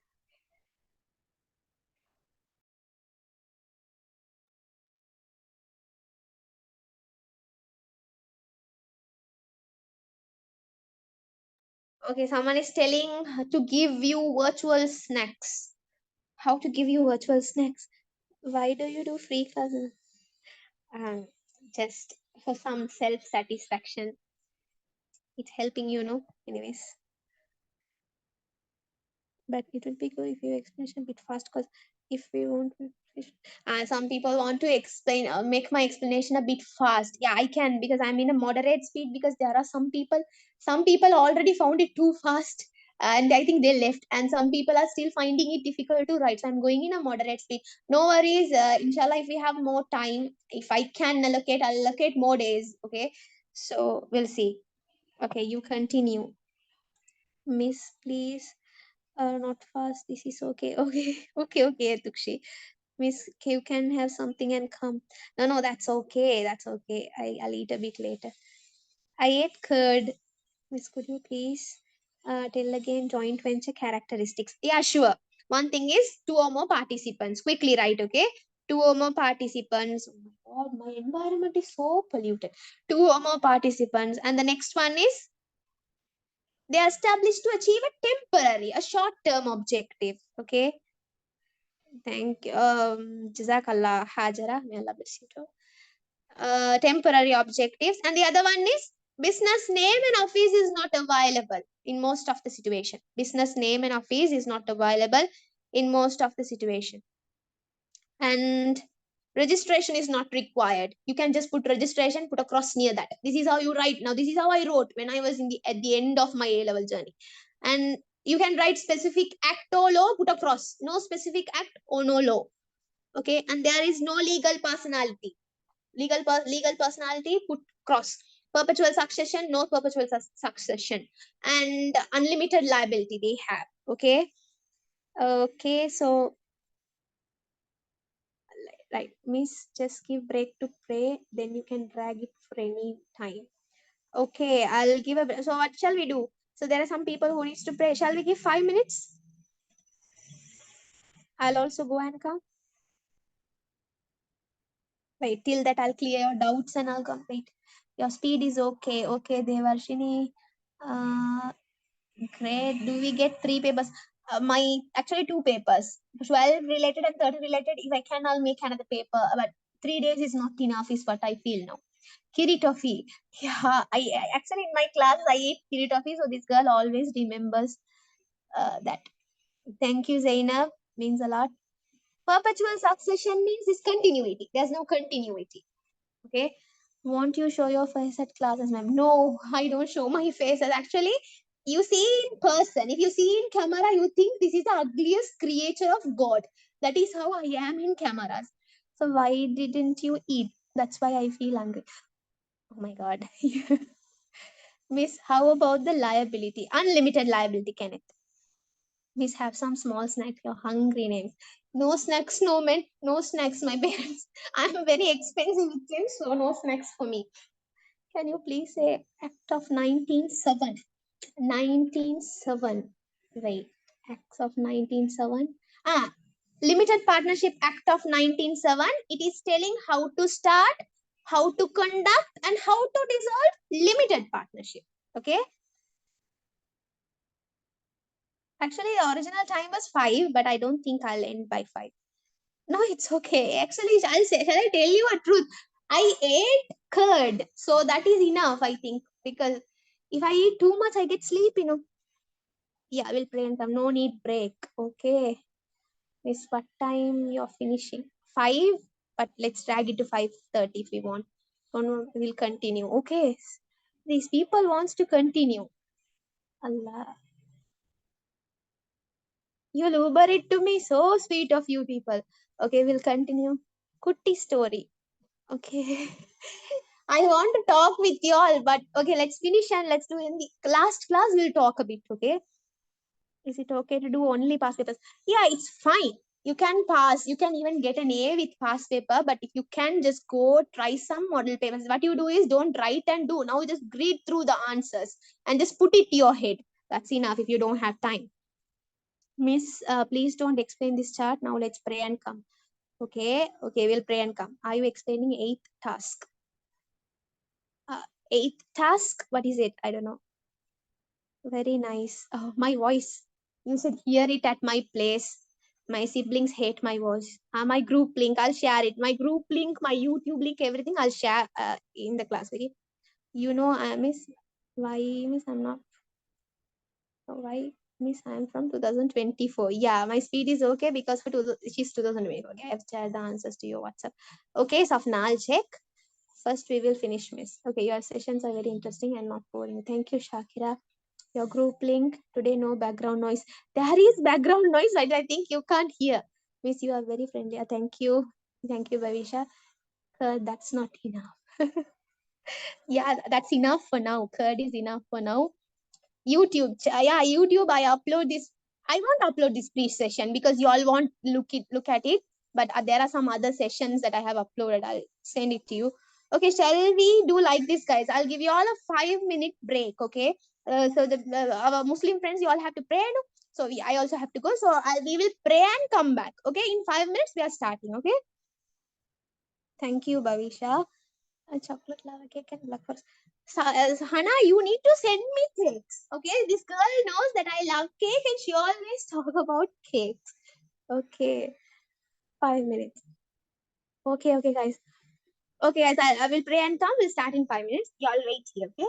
S1: okay? Someone is telling to give you virtual snacks. How to give you virtual snacks? Why do you do free classes? Just for some self satisfaction. It's helping, Anyways. but it would be good if you explanation a bit fast, because if we want to some people want to explain make my explanation a bit fast. Yeah, I can, because I'm in a moderate speed, because there are some people already found it too fast, and I think they left, and some people are still finding it difficult to write, so I'm going in a moderate speed. No worries, inshallah, if we have more time, if I can allocate, I'll allocate more days. Okay, so we'll see. Okay, you continue. Miss, please. Not fast. This is okay. Okay. Okay, Tukshi. Miss, you can have something and come. No, that's okay. That's okay. I'll eat a bit later. I ate curd. Miss, could you please tell again joint venture characteristics? Yeah, sure. One thing is two or more participants. Quickly write, okay? Two or more participants. Oh my God, my environment is so polluted. Two or more participants. And the next one is they are established to achieve a temporary, a short-term objective. Okay. Thank you. Jazakallah Hajara. May Allah bless you too. Temporary objectives. And the other one is business name and office is not available in most of the situation. Business name and office is not available in most of the situation. And registration is not required. You can just put registration, put a cross near that. This is how you write. Now, this is how I wrote when I was at the end of my A-level journey. And you can write specific act or law, put a cross. No specific act or no law. Okay, and there is no legal personality. Legal personality, put cross. Perpetual succession, no perpetual succession. And unlimited liability they have. Okay. Okay, so right, miss, just give break to pray, then you can drag it for any time. Okay, I'll give a break. So what shall we do? So there are some people who needs to pray. Shall we give 5 minutes? I'll also go and come. Wait, till that I'll clear your doubts and I'll complete. Your speed is okay. Okay, Devarshini. Great. Do we get 3 papers? My actually 2 papers. 12 related and 30 related. If I can, I'll make another paper. But 3 days is not enough, is what I feel now. Kiri toffee. Yeah, I actually in my class I eat kiri toffee, so this girl always remembers that. Thank you, Zainab. Means a lot. Perpetual succession means discontinuity. There's no continuity. Okay. Won't you show your face at classes, ma'am? No, I don't show my face. Actually, you see in person. If you see in camera, you think this is the ugliest creature of God. That is how I am in cameras. So why didn't you eat? That's why I feel hungry. Oh my God. Miss, how about the liability? Unlimited liability, Kenneth. Miss, have some small snack. You're hungry, names. No snacks, no men, no snacks, my parents. I'm very expensive with them, so no snacks for me. Can you please say Act of 1907? 1907. Right. Acts of 1907. Limited Partnership Act of 1907. It is telling how to start, how to conduct, and how to dissolve limited partnership. Okay. Actually, the original time was 5, but I don't think I'll end by 5. No, it's okay. Actually, shall I tell you a truth? I ate curd, so that is enough, I think, because if I eat too much, I get sleep, Yeah, I will pray and come. No need break. Okay. Miss, what time you're finishing? 5, but let's drag it to 5:30 if we want. Oh no, we'll continue. Okay. These people wants to continue. Allah. You'll Uber it to me. So sweet of you people. Okay, we'll continue. Kutti story. Okay. I want to talk with you all, but okay, let's finish and let's do in the last class. We'll talk a bit. Okay. Is it okay to do only past papers? Yeah, it's fine. You can pass. You can even get an A with past paper. But if you can just go try some model papers, what you do is don't write and do. Now just read through the answers and just put it to your head. That's enough if you don't have time. Miss, please don't explain this chart. Now let's pray and come. Okay, we'll pray and come. Are you explaining 8th task? 8th task? What is it? I don't know. Very nice. Oh, my voice. You should hear it at my place. My siblings hate my voice. My group link, I'll share it. My group link, my YouTube link, everything I'll share in the class. Okay? Miss, why, miss, I'm not. Why? Miss, I'm from 2024. Yeah, my speed is okay because she's 2024. Okay, I've shared the answers to your WhatsApp. Okay, Safna, I'll check. First, we will finish, Miss. Okay, your sessions are very interesting and not boring. Thank you, Shakira. Your group link today, no background noise. There is background noise, but I think you can't hear. Miss, you are very friendly. Thank you. Thank you, Bavisha. That's not enough. Yeah, that's enough for now. Curd is enough for now. YouTube, yeah, YouTube. I upload this. I won't upload this pre-session because you all won't look at it. But there are some other sessions that I have uploaded. I'll send it to you. Okay, shall we do like this, guys? I'll give you all a 5-minute break. Okay. So the our Muslim friends, you all have to pray. No? So I also have to go. So we will pray and come back. Okay, in 5 minutes we are starting. Okay. Thank you, Bavisha. A chocolate lava cake and black forest. Hana, you need to send me cakes. Okay, this girl knows that I love cake and she always talk about cakes. Okay, 5 minutes. Okay, guys. Okay, guys, I will pray and come. We'll start in 5 minutes. Y'all wait here, okay?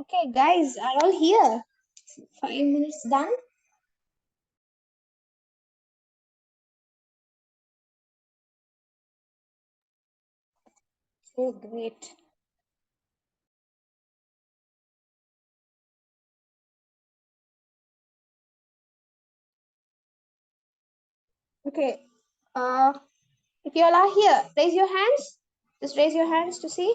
S1: Okay, guys, are all here? 5 minutes done. So great. Okay. If you all are here, raise your hands. Just raise your hands to see.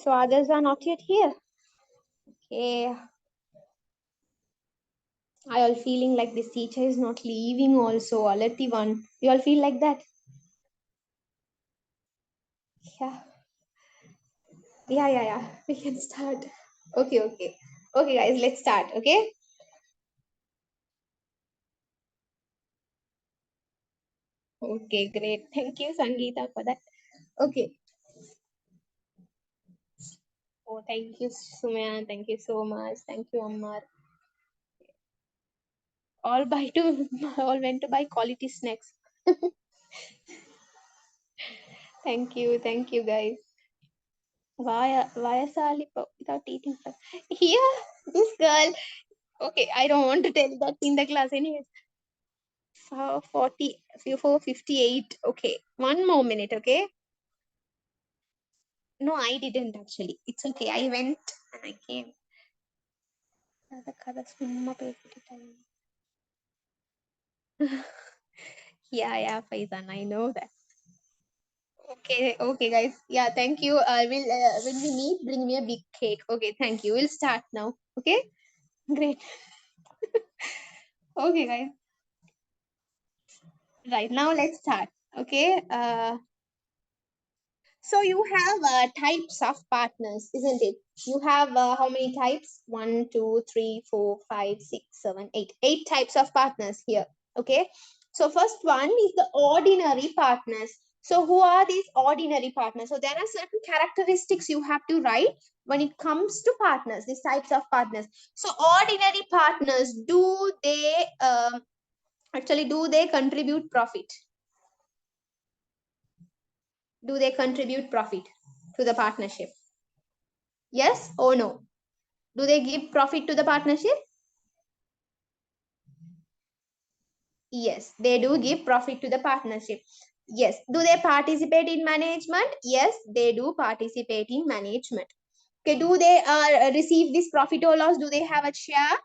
S1: So others are not yet here. Okay. I all feeling like this teacher is not leaving also. Alati one. You all feel like that? Yeah. Yeah. We can start. Okay. Okay, guys, let's start. Okay. Okay, great. Thank you, Sangeeta, for that. Okay. Oh, thank you, Sumaya. Thank you so much. Thank you, Ammar. All buy to all went to buy quality snacks. Thank you, guys. Why without eating first? Here, this girl. Okay, I don't want to tell that in the class anyways. 458. Okay, one more minute. Okay. No, I didn't actually. It's okay. I went and I came. Yeah, Faizan, I know that. Okay, guys. Yeah, thank you. Will when we meet, bring me a big cake. Okay, thank you. We'll start now. Okay, great. Okay, guys. Right now, let's start. Okay. So you have types of partners, isn't it? You have how many types? 1, 2, 3, 4, 5, 6, 7, 8. 8 types of partners here. Okay. So first one is the ordinary partners. So who are these ordinary partners? So there are certain characteristics you have to write when it comes to partners, these types of partners. So ordinary partners, do they contribute profit? Do they contribute profit to the partnership? Yes or no? Do they give profit to the partnership? Yes, they do give profit to the partnership. Yes. Do they participate in management? Yes, they do participate in management. Okay. Do they receive this profit or loss? Do they have a share?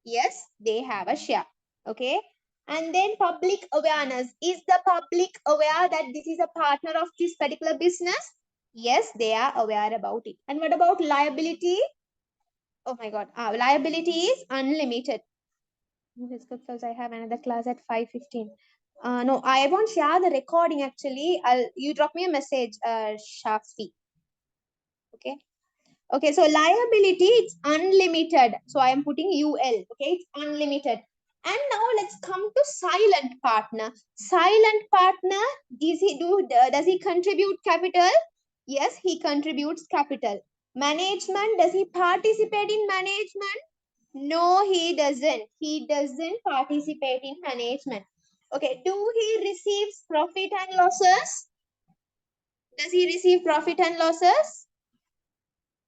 S1: Yes, they have a share. Okay. And then public awareness. Is the public aware that this is a partner of this particular business? Yes, they are aware about it. And what about liability? Oh my God. Liability is unlimited. It's good because I have another class at 5:15. No, I won't share the recording actually. You drop me a message, Shafsi. Okay. Okay, so liability, it's unlimited. So I am putting UL. Okay, it's unlimited. And now let's come to silent partner. Silent partner, does he contribute capital? Yes, he contributes capital. Management, does he participate in management? No, he doesn't. He doesn't participate in management. Okay, do he receives profit and losses? Does he receive profit and losses?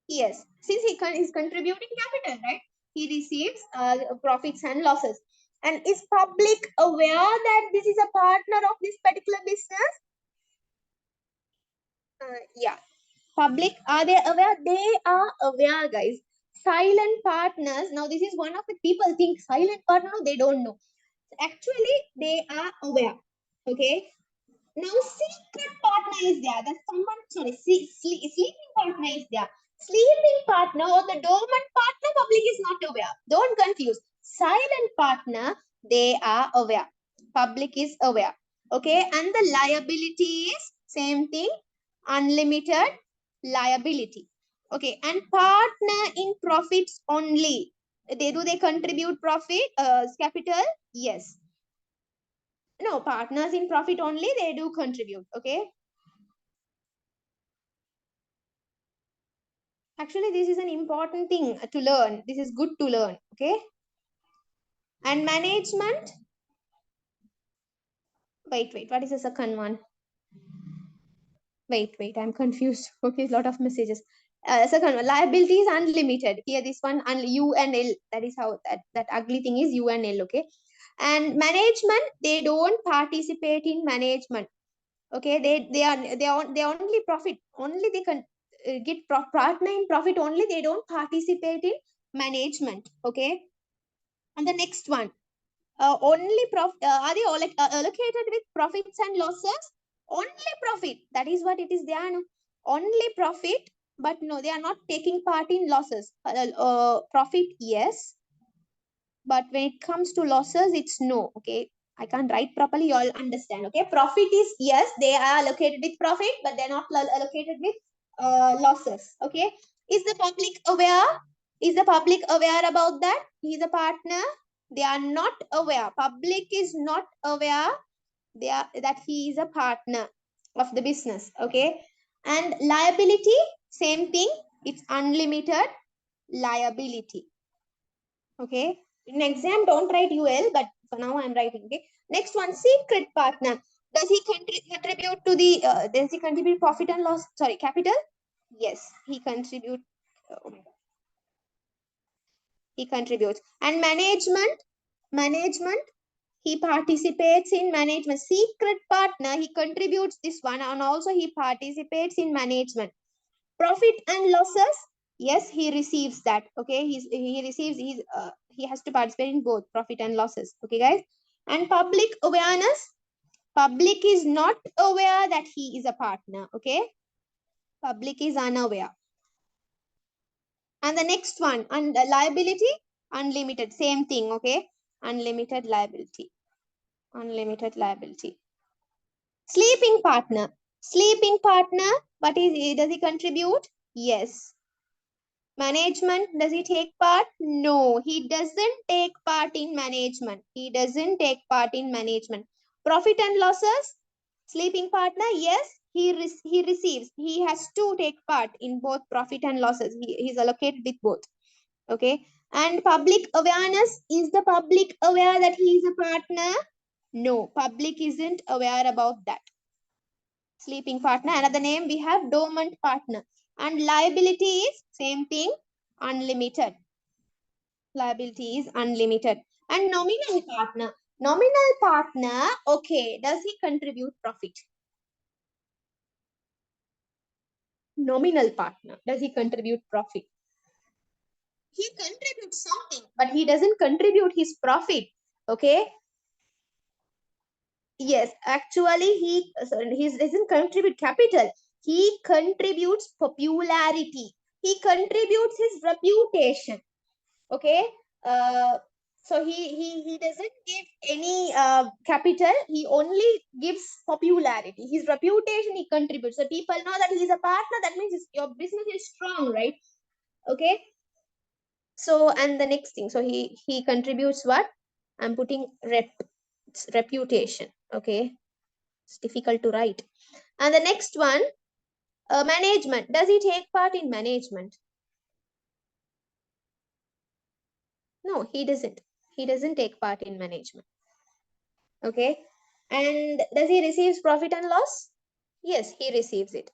S1: Yes, since is contributing capital, right? He receives profits and losses. And is public aware that this is a partner of this particular business? Yeah. Public, are they aware? They are aware, guys. Silent partners. Now, this is one of the people think silent partner, no, they don't know. Actually, they are aware. Okay. Now, secret partner is there. That someone, sorry, sleeping partner is there. Sleeping partner or the dormant partner, public is not aware. Don't confuse. Silent partner, they are aware. Public is aware. Okay. And the liability is same thing. unlimited liability. Okay, and partner in profits only. They contribute profit capital? Yes. No, partners in profit only, they do contribute. Okay. Actually, this is an important thing to learn. This is good to learn. Okay. And management. Wait. What is the second one? Wait, I'm confused. Okay, a lot of messages. Second one, liability is unlimited. Here, this one, U and L. That is how that ugly thing is U and L. Okay, and management, they don't participate in management. Okay, they only profit. Only they can get partner in profit. Only they don't participate in management. Okay, and the next one, only are they allocated with profits and losses? Only profit. That is what it is. They are only profit, but no, they are not taking part in losses. Profit, yes, but when it comes to losses, it's no. Okay, I can't write properly. You all understand. Okay, profit is yes, they are allocated with profit, but they're not allocated with losses. Okay, is the public aware? Is the public aware about that? He's a partner. They are not aware. Public is not aware they are that he is a partner of the business. Okay, and liability, same thing. It's unlimited liability. Okay, in exam don't write UL, but for now I'm writing. Okay, next one, secret partner. Does he contribute to the does he contribute profit and loss, sorry, capital? Yes, he contribute. Oh my God. He contributes. And management, he participates in management. Secret partner, he contributes this one, and also he participates in management. Profit and losses, yes, he receives that. Okay, he has to participate in both profit and losses. Okay, guys. And public awareness, public is not aware that he is a partner. Okay, public is unaware. And the next one, and liability, unlimited, same thing. Okay, unlimited liability. Unlimited liability. Sleeping partner. Sleeping partner, does he contribute? Yes. Management, does he take part? No, he doesn't take part in management. He doesn't take part in management. Profit and losses, sleeping partner, yes, he receives. He has to take part in both profit and losses. He's allocated with both. Okay. And public awareness, is the public aware that he is a partner? No, public isn't aware about that. Sleeping partner, another name we have dormant partner. And liability is same thing, unlimited. Liability is unlimited. And nominal partner. Nominal partner, okay, does he contribute profit? Nominal partner, does he contribute profit? He contributes something, but he doesn't contribute his profit. Okay. Yes, actually, he doesn't contribute capital. He contributes popularity. He contributes his reputation. Okay. So he doesn't give any capital. He only gives popularity. His reputation he contributes. So people know that he's a partner. That means your business is strong, right? Okay. So, and the next thing, so he contributes what? I'm putting reputation. Okay. It's difficult to write. And the next one, management. Does he take part in management? No, he doesn't. He doesn't take part in management. Okay. And does he receive profit and loss? Yes, he receives it.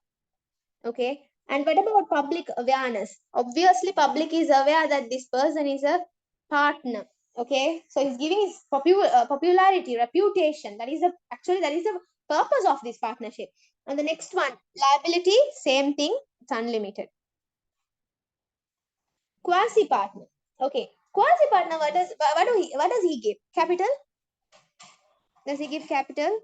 S1: Okay. And what about public awareness? Obviously, public is aware that this person is a partner. Okay. So he's giving his popularity, reputation. Actually that is the purpose of this partnership. And the next one, liability, same thing. It's unlimited. Quasi partner. Okay. Quasi partner, what does he give? Capital? Does he give capital?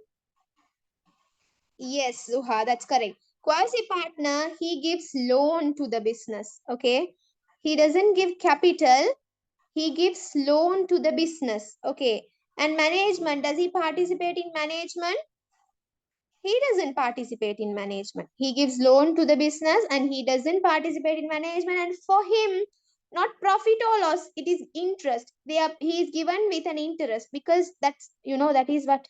S1: Yes, Zuha, that's correct. Quasi partner, he gives loan to the business. Okay. He doesn't give capital. He gives loan to the business. Okay. And management, does he participate in management? he doesn't participate in management. He gives loan to the business and he doesn't participate in management. And for him, not profit or loss, it is interest. He is given with an interest, because that's, that is what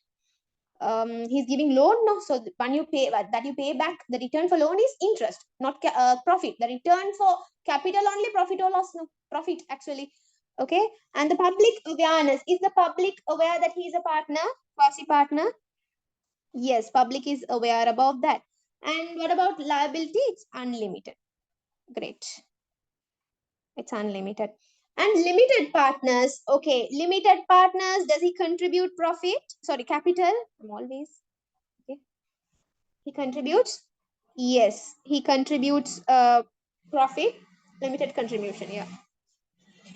S1: he's giving loan. No, so when you pay that, you pay back, the return for loan is interest, not profit. The return for capital only, profit or loss, no, profit actually. Okay. And the public awareness, is the public aware that he is a partner, quasi partner? Yes, public is aware about that. And what about liability? It's unlimited. Great. It's unlimited. And limited partners. Okay, limited partners, does he contribute profit? Sorry, capital. I'm always. Okay. He contributes? Yes, he contributes profit. Limited contribution, yeah.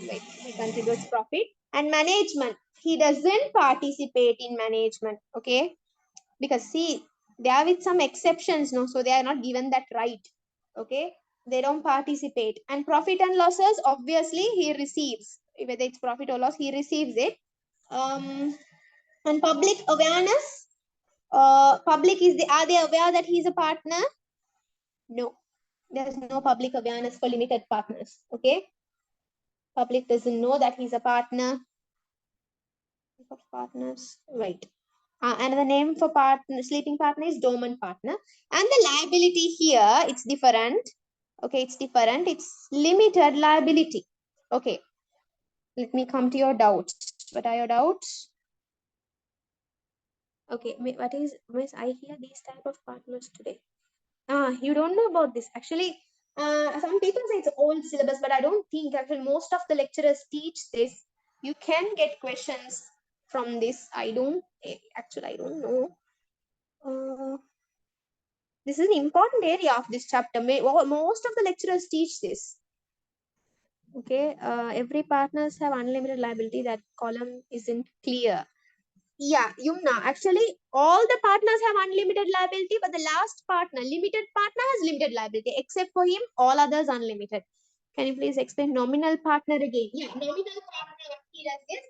S1: Wait, he contributes profit. And management. He doesn't participate in management. Okay. Because see, they are with some exceptions, no, so they are not given that right. Okay, they don't participate. And profit and losses, obviously he receives, whether it's profit or loss, he receives it. And public awareness, public are they aware that he's a partner? No, there's no public awareness for limited partners. Okay, public doesn't know that he's a partner. Partners, right. Another name for sleeping partner is dormant partner. And the liability here, it's different. Okay, it's different. It's limited liability. Okay, let me come to your doubts. What are your doubts? Okay, what is, Miss, I hear these type of partners today. You don't know about this. Actually, some people say it's old syllabus, but I don't think actually most of the lecturers teach this. You can get questions from this. I don't know. This is an important area of this chapter. Most of the lecturers teach this. Okay, every partners have unlimited liability. That column isn't clear. Yeah, Yumna, actually all the partners have unlimited liability, but the last partner, limited partner, has limited liability. Except for him, all others unlimited. Can you please explain nominal partner again? Yeah, nominal partner, what he does is,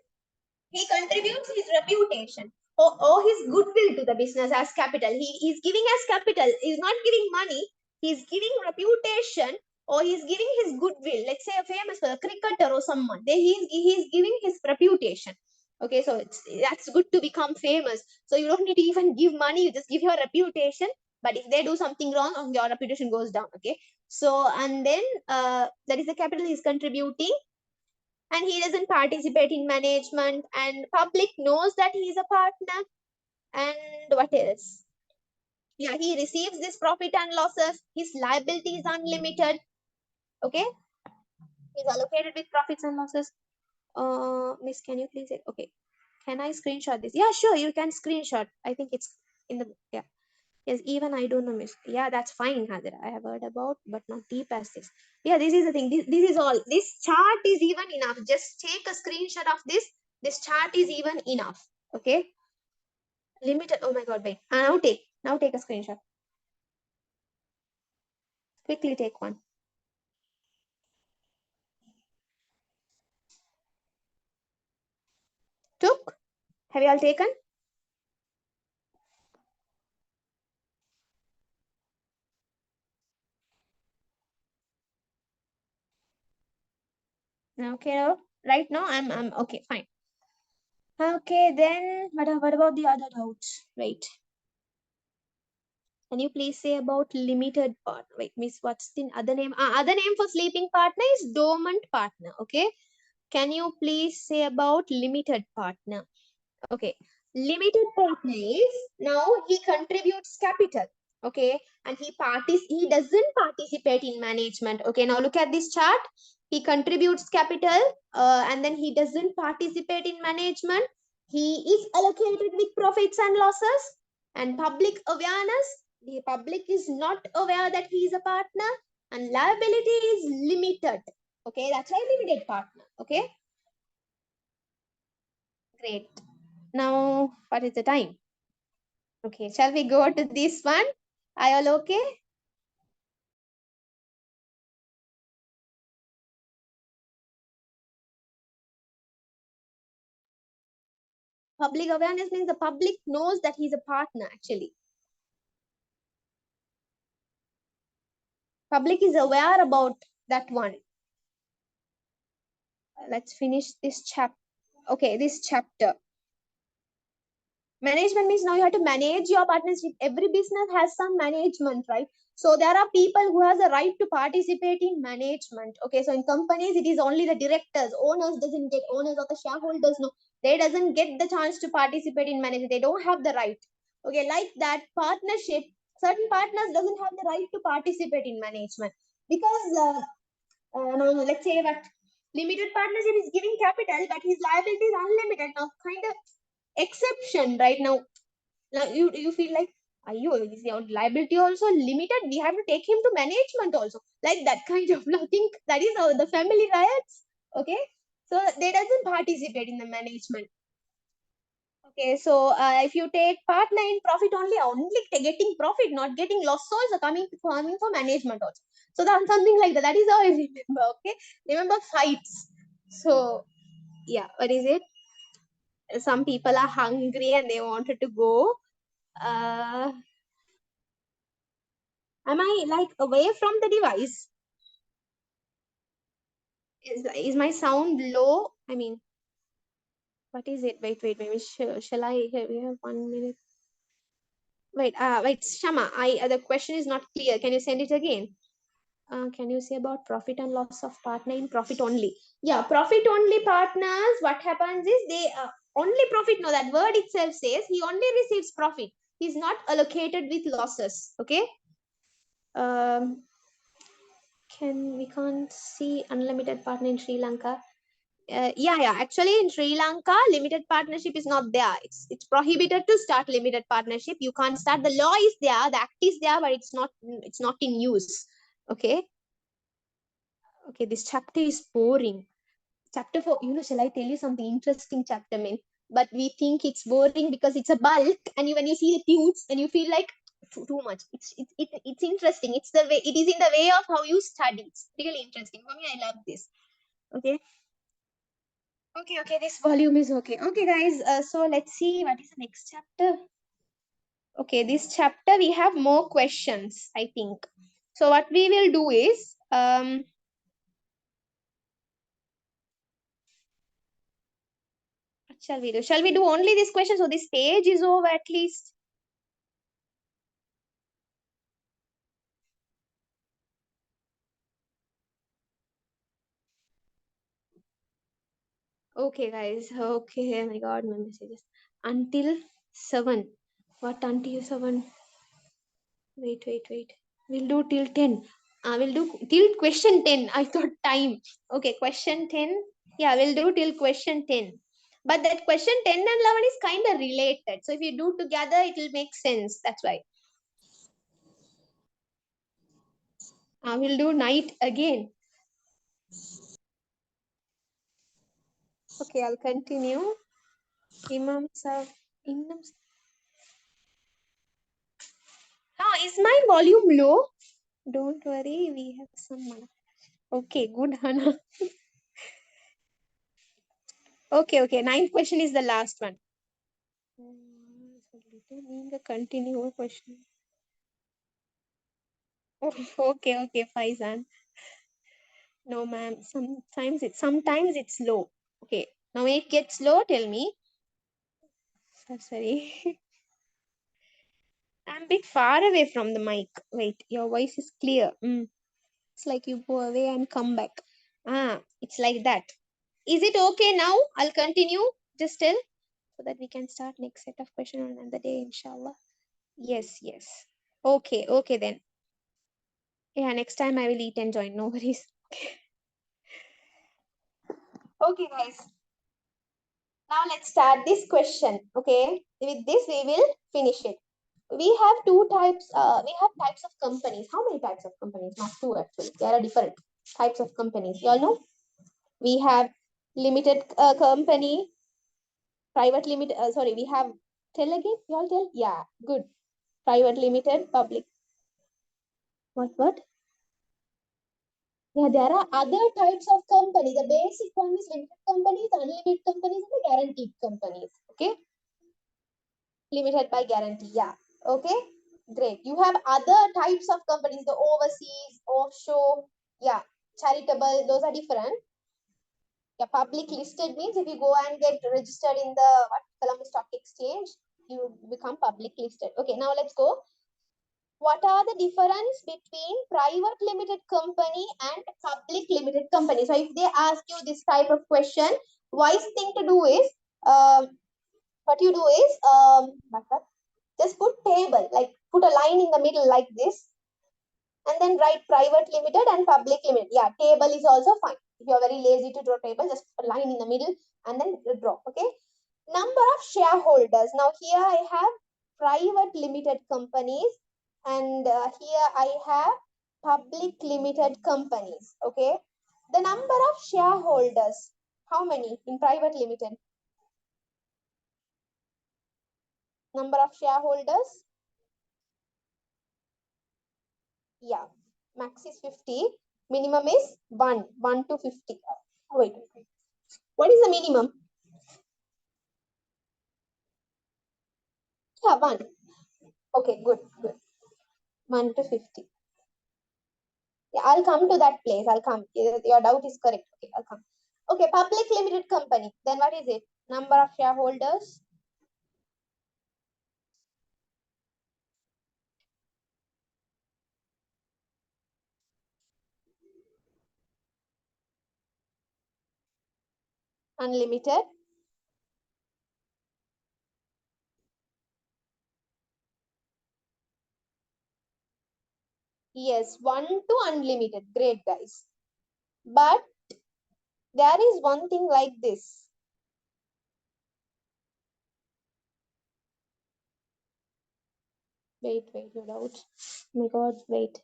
S1: he contributes his reputation or his goodwill to the business as capital. He is giving as capital. He's not giving money. He's giving reputation, or he's giving his goodwill. Let's say a famous cricketer or someone. He's giving his reputation. Okay, so that's good to become famous. So you don't need to even give money. You just give your reputation. But if they do something wrong, your reputation goes down. Okay. So, and then that is the capital he's contributing. And he doesn't participate in management, and public knows that he is a partner. And what else? Yeah, he receives this profit and losses. His liability is unlimited. Okay, he's allocated with profits and losses. Miss, can you please say, okay, can I screenshot this? Yeah, sure, you can screenshot. I think it's in the, yeah. Yes, even I don't know, Miss. Yeah, that's fine, Hadira. I have heard about, but not deep as this. Yeah, this is the thing. This is all. This chart is even enough. Just take a screenshot of this. This chart is even enough. Okay. Limited. Oh my God, wait. Now take a screenshot. Quickly take one. Took? Have you all taken? Okay, no. Right now I'm okay, fine. Okay, then what about the other doubts? Right. Can you please say about limited partner? Wait, Miss, what's the other name? Other name for sleeping partner is dormant partner. Okay. Can you please say about limited partner? Okay. Limited partner is, now he contributes capital. Okay. And he doesn't participate in management. Okay. Now look at this chart. He contributes capital and then he doesn't participate in management. He is allocated with profits and losses and public awareness. The public is not aware that he is a partner, and liability is limited. Okay, that's why limited partner. Okay, great. Now, what is the time? Okay, shall we go to this one? Are you all okay? Public awareness means the public knows that he's a partner actually. Public is aware about that one. Let's finish this chapter. Okay, this chapter. Management means now you have to manage your partnership. Every business has some management, right? So there are people who has a right to participate in management. Okay, so in companies, it is only the directors. Owners doesn't get, owners or the shareholders, no. They doesn't get the chance to participate in management. They don't have the right. Okay, like that partnership, certain partners doesn't have the right to participate in management. Because, no, let's say that limited partnership is giving capital, but his liability is unlimited. Now, kind of exception right now. Now you feel like, is your liability also limited? We have to take him to management also, like that kind of nothing. That is how the family riots. Okay, so they doesn't participate in the management. Okay, so if you take partner in profit only getting profit, not getting loss also coming for management also. So that's something like that. That is how I remember. Okay, remember fights. So yeah, what is it? Some people are hungry and they wanted to go. Am I like away from the device? Is my sound low? I mean, what is it? Wait. Shall I? Here we have 1 minute. Wait, Shama. The question is not clear. Can you send it again? Can you say about profit and loss of partner in profit only? Yeah, profit only partners. What happens is they only profit. No, that word itself says he only receives profit. He's not allocated with losses. Okay. We can't see unlimited partner in Sri Lanka. Yeah. Actually, in Sri Lanka, limited partnership is not there. It's prohibited to start limited partnership. You can't start. The law is there, the act is there, but it's not in use. Okay. Okay. This chapter is boring. Chapter 4. Shall I tell you something interesting? Chapter, man. But we think it's boring because it's a bulk, and when you see the tunes, then you feel like too much. It's interesting. It's the way it is in the way of how you study. It's really interesting for me. I love this. Okay. Okay, this volume is okay. Okay, guys, so let's see what is the next chapter. Okay, this chapter we have more questions, I think. So what we will do is, what shall we do? Shall we do only this question so this page is over at least? Okay, guys. Okay, oh my God, my messages. Until 7. What until 7? Wait. We'll do till 10. We'll do till question 10. I thought time. Okay, question 10. Yeah, we'll do till question 10. But that question 10 and 11 is kind of related. So if you do together, it will make sense. That's why. We'll do night again. Okay, I'll continue. Imam Sir. Is my volume low? Don't worry, we have some. Okay, good, Hana. Okay. 9th question is the last one. Continue question. Oh, okay, Faizan. No, ma'am. Sometimes it's low. Okay. Now it gets low, tell me. Sorry. I'm a bit far away from the mic. Wait, your voice is clear. It's like you go away and come back. It's like that. Is it okay now? I'll continue. Just tell so that we can start next set of questions on another day, inshallah. Yes. Okay then. Yeah, next time I will eat and join. No worries. Okay, guys. Now let's start this question. Okay. With this, we will finish it. We have two types. We have types of companies. How many types of companies? Not two actually. There are different types of companies. You all know. We have limited company, private limited. Sorry, we have. Tell again. You all tell. Yeah, good. Private limited, public. What? Yeah, there are other types of companies. The basic one is limited companies, unlimited companies, and the guaranteed companies. Okay. Limited by guarantee. Yeah. Okay. Great. You have other types of companies, the overseas, offshore, yeah, charitable, those are different. Yeah, public listed means if you go and get registered in the Colombo Stock Exchange, you become public listed. Okay, now let's go. What are the difference between private limited company and public limited company? So if they ask you this type of question, wise thing to do is, what you do is, just put table, like put a line in the middle like this, and then write private limited and public limited. Yeah, table is also fine. If you're very lazy to draw table, just put a line in the middle and then draw. Okay. Number of shareholders. Now here I have private limited companies, and here I have public limited companies. Okay. The number of shareholders. How many in private limited? Number of shareholders. Yeah. Max is 50. Minimum is 1. 1 to 50. Wait. What is the minimum? Yeah, 1. Okay, good, good. 1 to 50. Yeah, I'll come to that place. I'll come. Your doubt is correct. Okay, I'll come. Okay, public limited company. Then what is it? Number of shareholders. Unlimited. Yes, 1 to unlimited. Great, guys. But there is one thing like this. Wait, your doubt. Oh my God, wait.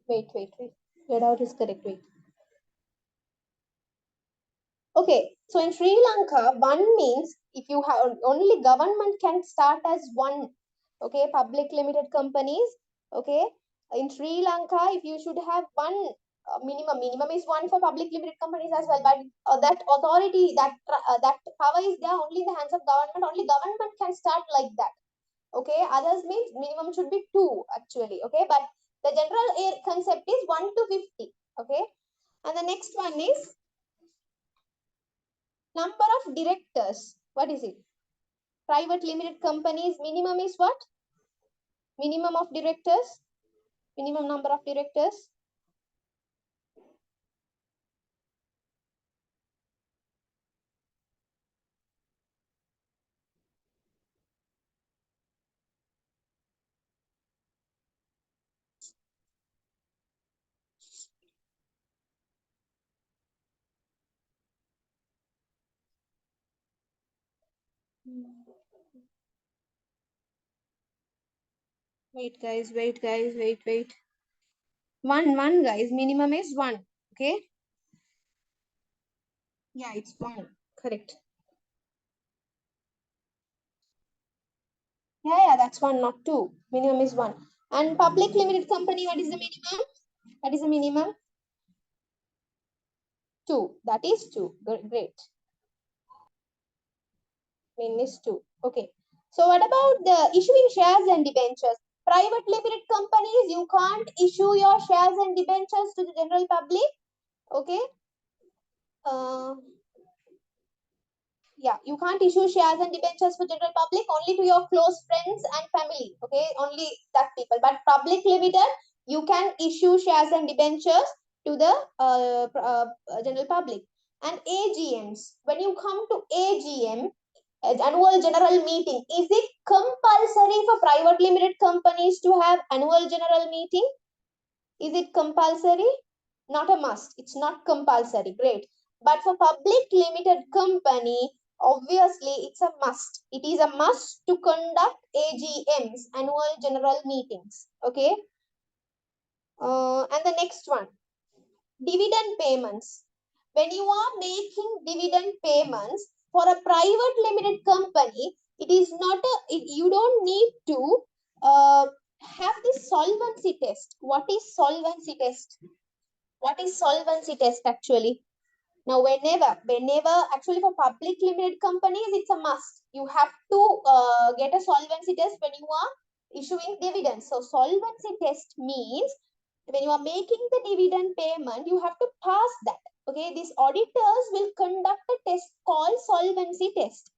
S1: Wait. Your doubt is correct. Wait. Okay, so in Sri Lanka, 1 means if you have only government can start as 1. Okay, public limited companies. Okay, in Sri Lanka, if you should have 1 minimum is 1 for public limited companies as well. But that authority, that power is there only in the hands of government. Only government can start like that. Okay, others means minimum should be 2 actually. Okay, but the general concept is 1 to 50. Okay, and the next one is number of directors. What is it? Private limited companies, minimum is what? Minimum of directors? Minimum number of directors? Wait, guys, wait. One, guys. Minimum is 1. Okay? Yeah, it's 1. Correct. Yeah, that's 1, not 2. Minimum is 1. And public limited company, what is the minimum? What is the minimum? 2. That is 2. Great. Min is 2. Okay. So what about the issuing shares and debentures? Private limited companies, you can't issue your shares and debentures to the general public. Okay. Uh, yeah, you can't issue shares and debentures for general public, only to your close friends and family. Okay, only that people. But public limited, you can issue shares and debentures to the general public. And AGMs, when you come to AGM, annual general meeting, is it compulsory for private limited companies to have annual general meeting? Is it compulsory? Not a must. It's not compulsory. Great. But for public limited company, obviously it's a must. It is a must to conduct AGMs, annual general meetings. Okay. And the next one, dividend payments. When you are making dividend payments for a private limited company, it is not a, you don't need to have this solvency test. What is solvency test? What is solvency test actually? Now, whenever actually for public limited companies, it's a must. You have to get a solvency test when you are issuing dividends. So solvency test means when you are making the dividend payment, you have to pass that. Okay, these auditors will conduct a test called solvency test.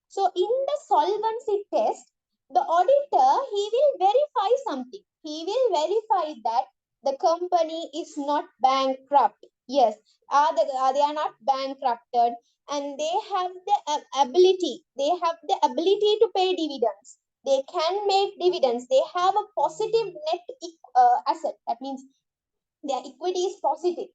S1: So in the solvency test, the auditor, he will verify something. He will verify that the company is not bankrupt. Yes, they are not bankrupted, and they have the ability. They have the ability to pay dividends. They can make dividends. They have a positive net asset. That means their equity is positive.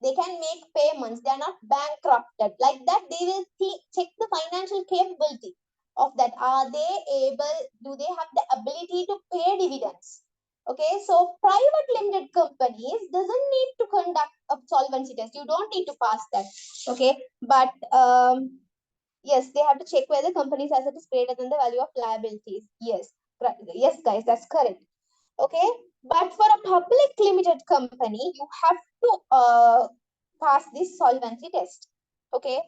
S1: They can make payments. They are not bankrupted. Like that, they will check the financial capability of that. Are they able? Do they have the ability to pay dividends? Okay, so private limited companies doesn't need to conduct a solvency test. You don't need to pass that. Okay, but yes, they have to check whether company's asset is greater than the value of liabilities. Yes, yes, guys, that's correct. Okay, but for a public limited company, you have to pass this solvency test. Okay,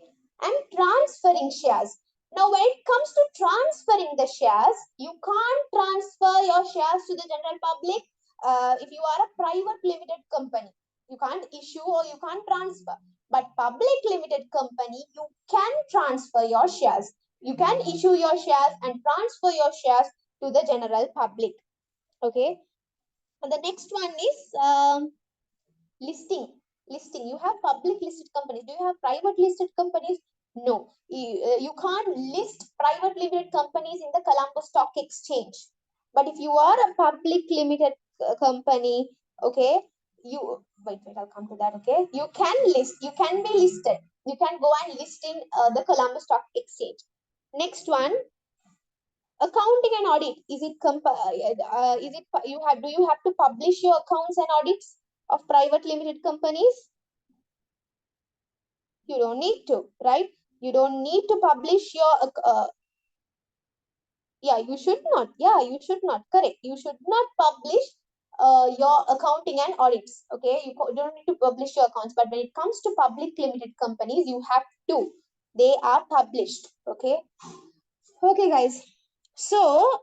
S1: and transferring shares. Now, when it comes to transferring the shares, you can't transfer your shares to the general public if you are a private limited company. You can't issue or you can't transfer. But public limited company, you can transfer your shares. You can issue your shares and transfer your shares to the general public. Okay. And the next one is listing. Listing. You have public listed companies. Do you have private listed companies? No. You can't list private limited companies in the Colombo Stock Exchange. But if you are a public limited company, okay, wait, I'll come to that. Okay, you can list. You can be listed. You can go and list in the Colombo Stock Exchange. Next one, accounting and audit. Is it do you have to publish your accounts and audits of private limited companies? You don't need to, right? You don't need to publish your yeah, you should not. Yeah, you should not. Correct. You should not publish your accounting and audits. Okay, you don't need to publish your accounts, but when it comes to public limited companies, you have to. They are published. Okay. Okay, guys. So,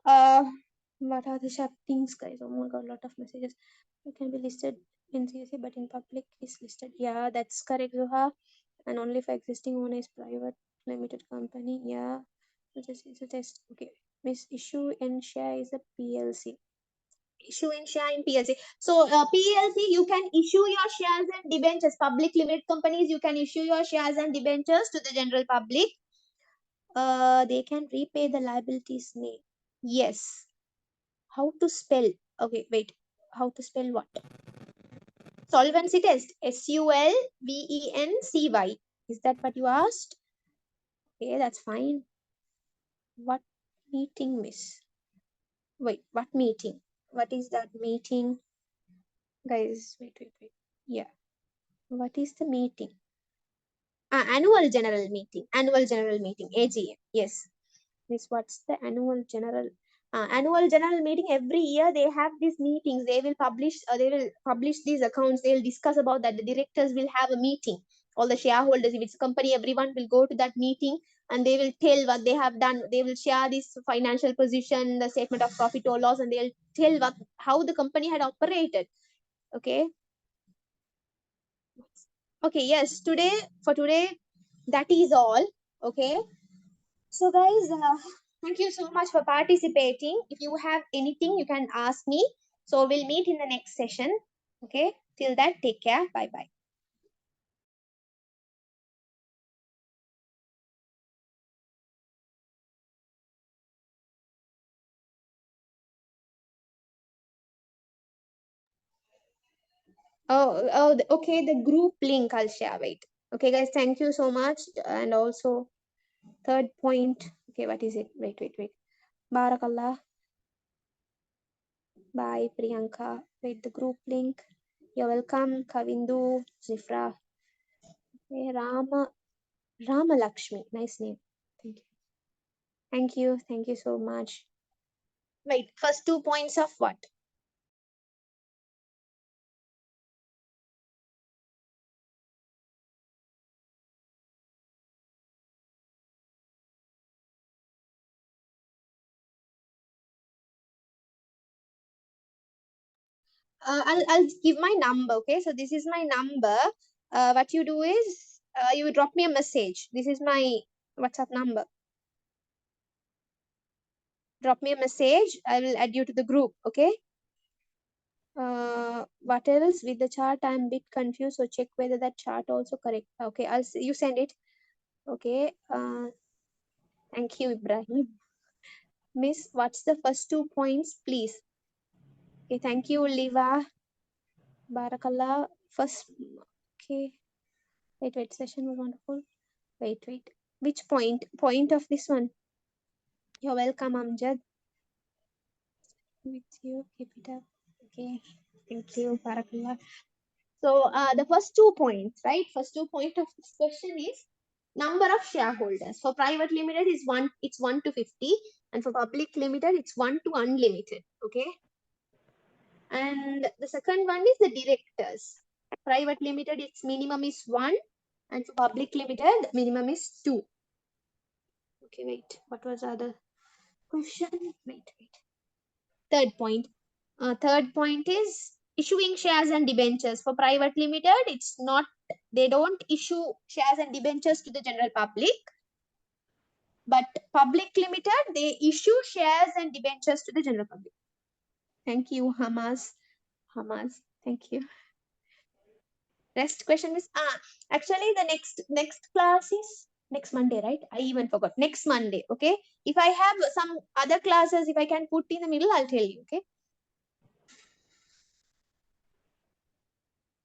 S1: what are the sharp things, guys? Oh my god, a lot of messages. It can be listed in CSA, but in public is listed. Yeah, that's correct, Zuha. And only for existing one is private limited company. Yeah, it's a test. Okay, miss issue and share is a PLC. Issue and share in PLC. So, PLC, you can issue your shares and debentures. Public limited companies, you can issue your shares and debentures to the general public. They can repay the liabilities made. Yes. How to spell? Okay, wait. How to spell what? Solvency test. SULVENCY. Is that what you asked? Okay, that's fine. What meeting, miss? Wait, what meeting? What is that meeting? Guys, wait. Yeah. What is the meeting? Annual general meeting. Annual general meeting. AGM. Yes. Miss, what's the annual general meeting? Every year they have these meetings. They will publish these accounts. They will discuss about that. The directors will have a meeting. All the shareholders, if it's a company, everyone will go to that meeting and they will tell what they have done. They will share this financial position, the statement of profit or loss, and they'll tell how the company had operated. Okay. Okay, yes, for today, that is all. Okay. So guys, thank you so much for participating. If you have anything, you can ask me. So we'll meet in the next session. Okay. Till that, take care. Bye-bye. Okay. The group link I'll share. Wait. Okay, guys. Thank you so much. And also, third point. Okay, what is it? Wait. Barakallah. Bye, Priyanka. Wait, the group link. You're welcome, Kavindu, Zifra. Okay, Rama Lakshmi. Nice name. Thank you. Thank you so much. Wait, first 2 points of what? I'll give my number. Okay, so this is my number. What you do is you drop me a message. This is my WhatsApp number. Drop me a message. I will add you to the group. Okay. What else with the chart? I'm a bit confused. So check whether that chart also correct. Okay, I'll see, you send it. Okay. Thank you, Ibrahim. Miss, what's the first 2 points, please? Okay, thank you, Liva. Barakallah. First, okay. Wait, session was wonderful. Wait. Which point? Point of this one. You're welcome, Amjad. With you, keep it up. Okay, thank you, Barakallah. So the first 2 points, right? First 2 point of this question is number of shareholders. For private limited is it's 1 to 50, and for public limited it's 1 to unlimited. Okay. And the second one is the directors. Private limited, its minimum is 1, and for public limited, minimum is 2. Okay, wait. What was the other question? Wait. Third point. Third point is issuing shares and debentures. For private limited, it's not, they don't issue shares and debentures to the general public. But public limited, they issue shares and debentures to the general public. Thank you, Hamas. Thank you. Next question is actually the next class is next Monday, right? I even forgot. Next Monday, okay? If I have some other classes, if I can put in the middle, I'll tell you, okay?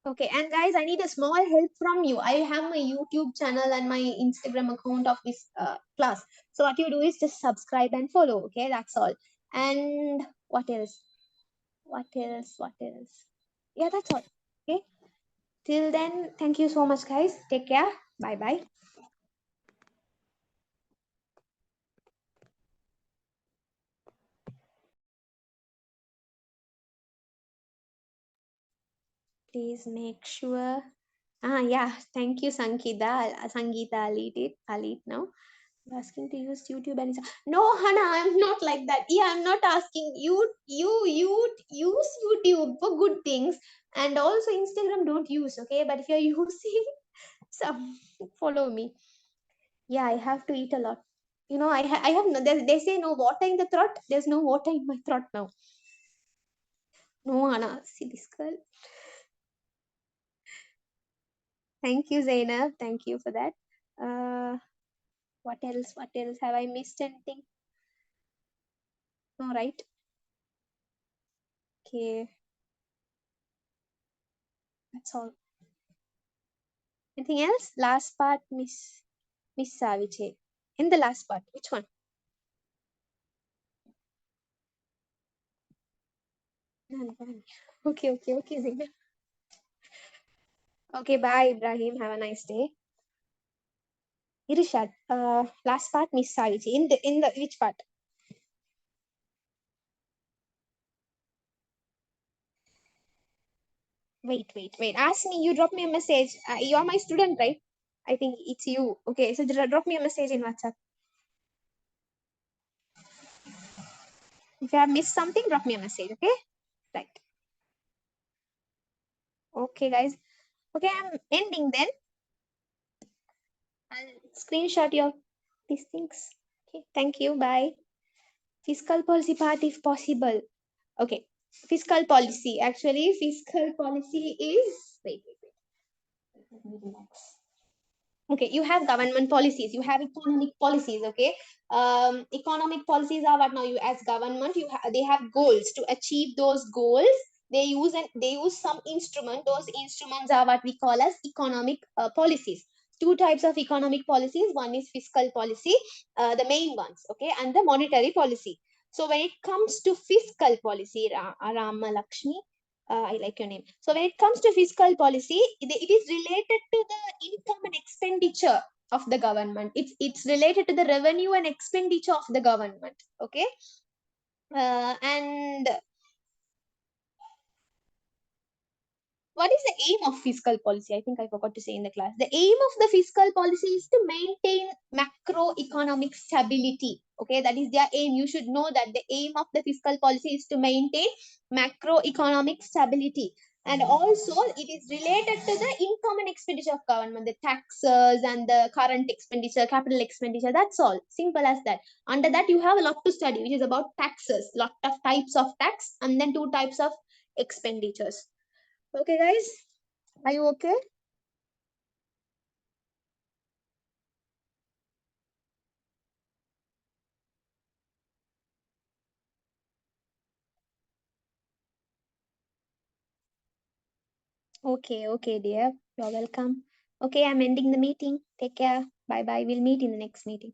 S1: Okay, and guys, I need a small help from you. I have my YouTube channel and my Instagram account of this class. So what you do is just subscribe and follow, okay? That's all. And what else? Yeah, that's all. Okay. Till then, thank you so much, guys. Take care. Bye-bye. Please make sure. Yeah. Thank you, Sangeeta. Sangeeta, I'll eat now. Asking to use YouTube and no, Hannah, I'm not like that. Yeah, I'm not asking you. You use YouTube for good things, and also Instagram don't use. Okay, but if you're using some, follow me. Yeah, I have to eat a lot. You know, I have no. They say no water in the throat. There's no water in my throat now. No, Hannah, see this girl. Thank you, Zainab. Thank you for that. What else? What else? Have I missed anything? No, right? Okay. That's all. Anything else? Last part, Miss Saviche. In the last part, which one? Okay, Zainab. Okay, bye, Ibrahim. Have a nice day. Irishad, last part, Miss Saviche. In the which part? Wait. Ask me. You drop me a message. You are my student, right? I think it's you. Okay, so drop me a message in WhatsApp. If you have missed something, drop me a message. Okay, right. Okay, guys. Okay, I'm ending then. I'll screenshot your these things. Okay, thank you. Bye. Fiscal policy part if possible. Okay, fiscal policy. Actually, fiscal policy is wait. Let me relax. Okay, you have government policies, you have economic policies. Okay, economic policies are what now you as government they have goals. To achieve those goals, they use some instrument. Those instruments are what we call as economic policies. Two types of economic policies. One is fiscal policy, the main ones, okay, and the monetary policy. So when it comes to fiscal policy, Rama Lakshmi, I like your name. So when it comes to fiscal policy, it is related to the income and expenditure of the government. It's related to the revenue and expenditure of the government. Okay. And what is the aim of fiscal policy? I think I forgot to say in the class. The aim of the fiscal policy is to maintain macroeconomic stability. Okay, that is their aim. You should know that the aim of the fiscal policy is to maintain macroeconomic stability. And also, it is related to the income and expenditure of government, the taxes and the current expenditure, capital expenditure. That's all. Simple as that. Under that, you have a lot to study, which is about taxes, lot of types of tax, and then two types of expenditures. Okay, guys, are you okay? Okay, okay, dear. You're welcome. Okay, I'm ending the meeting. Take care. Bye bye. We'll meet in the next meeting.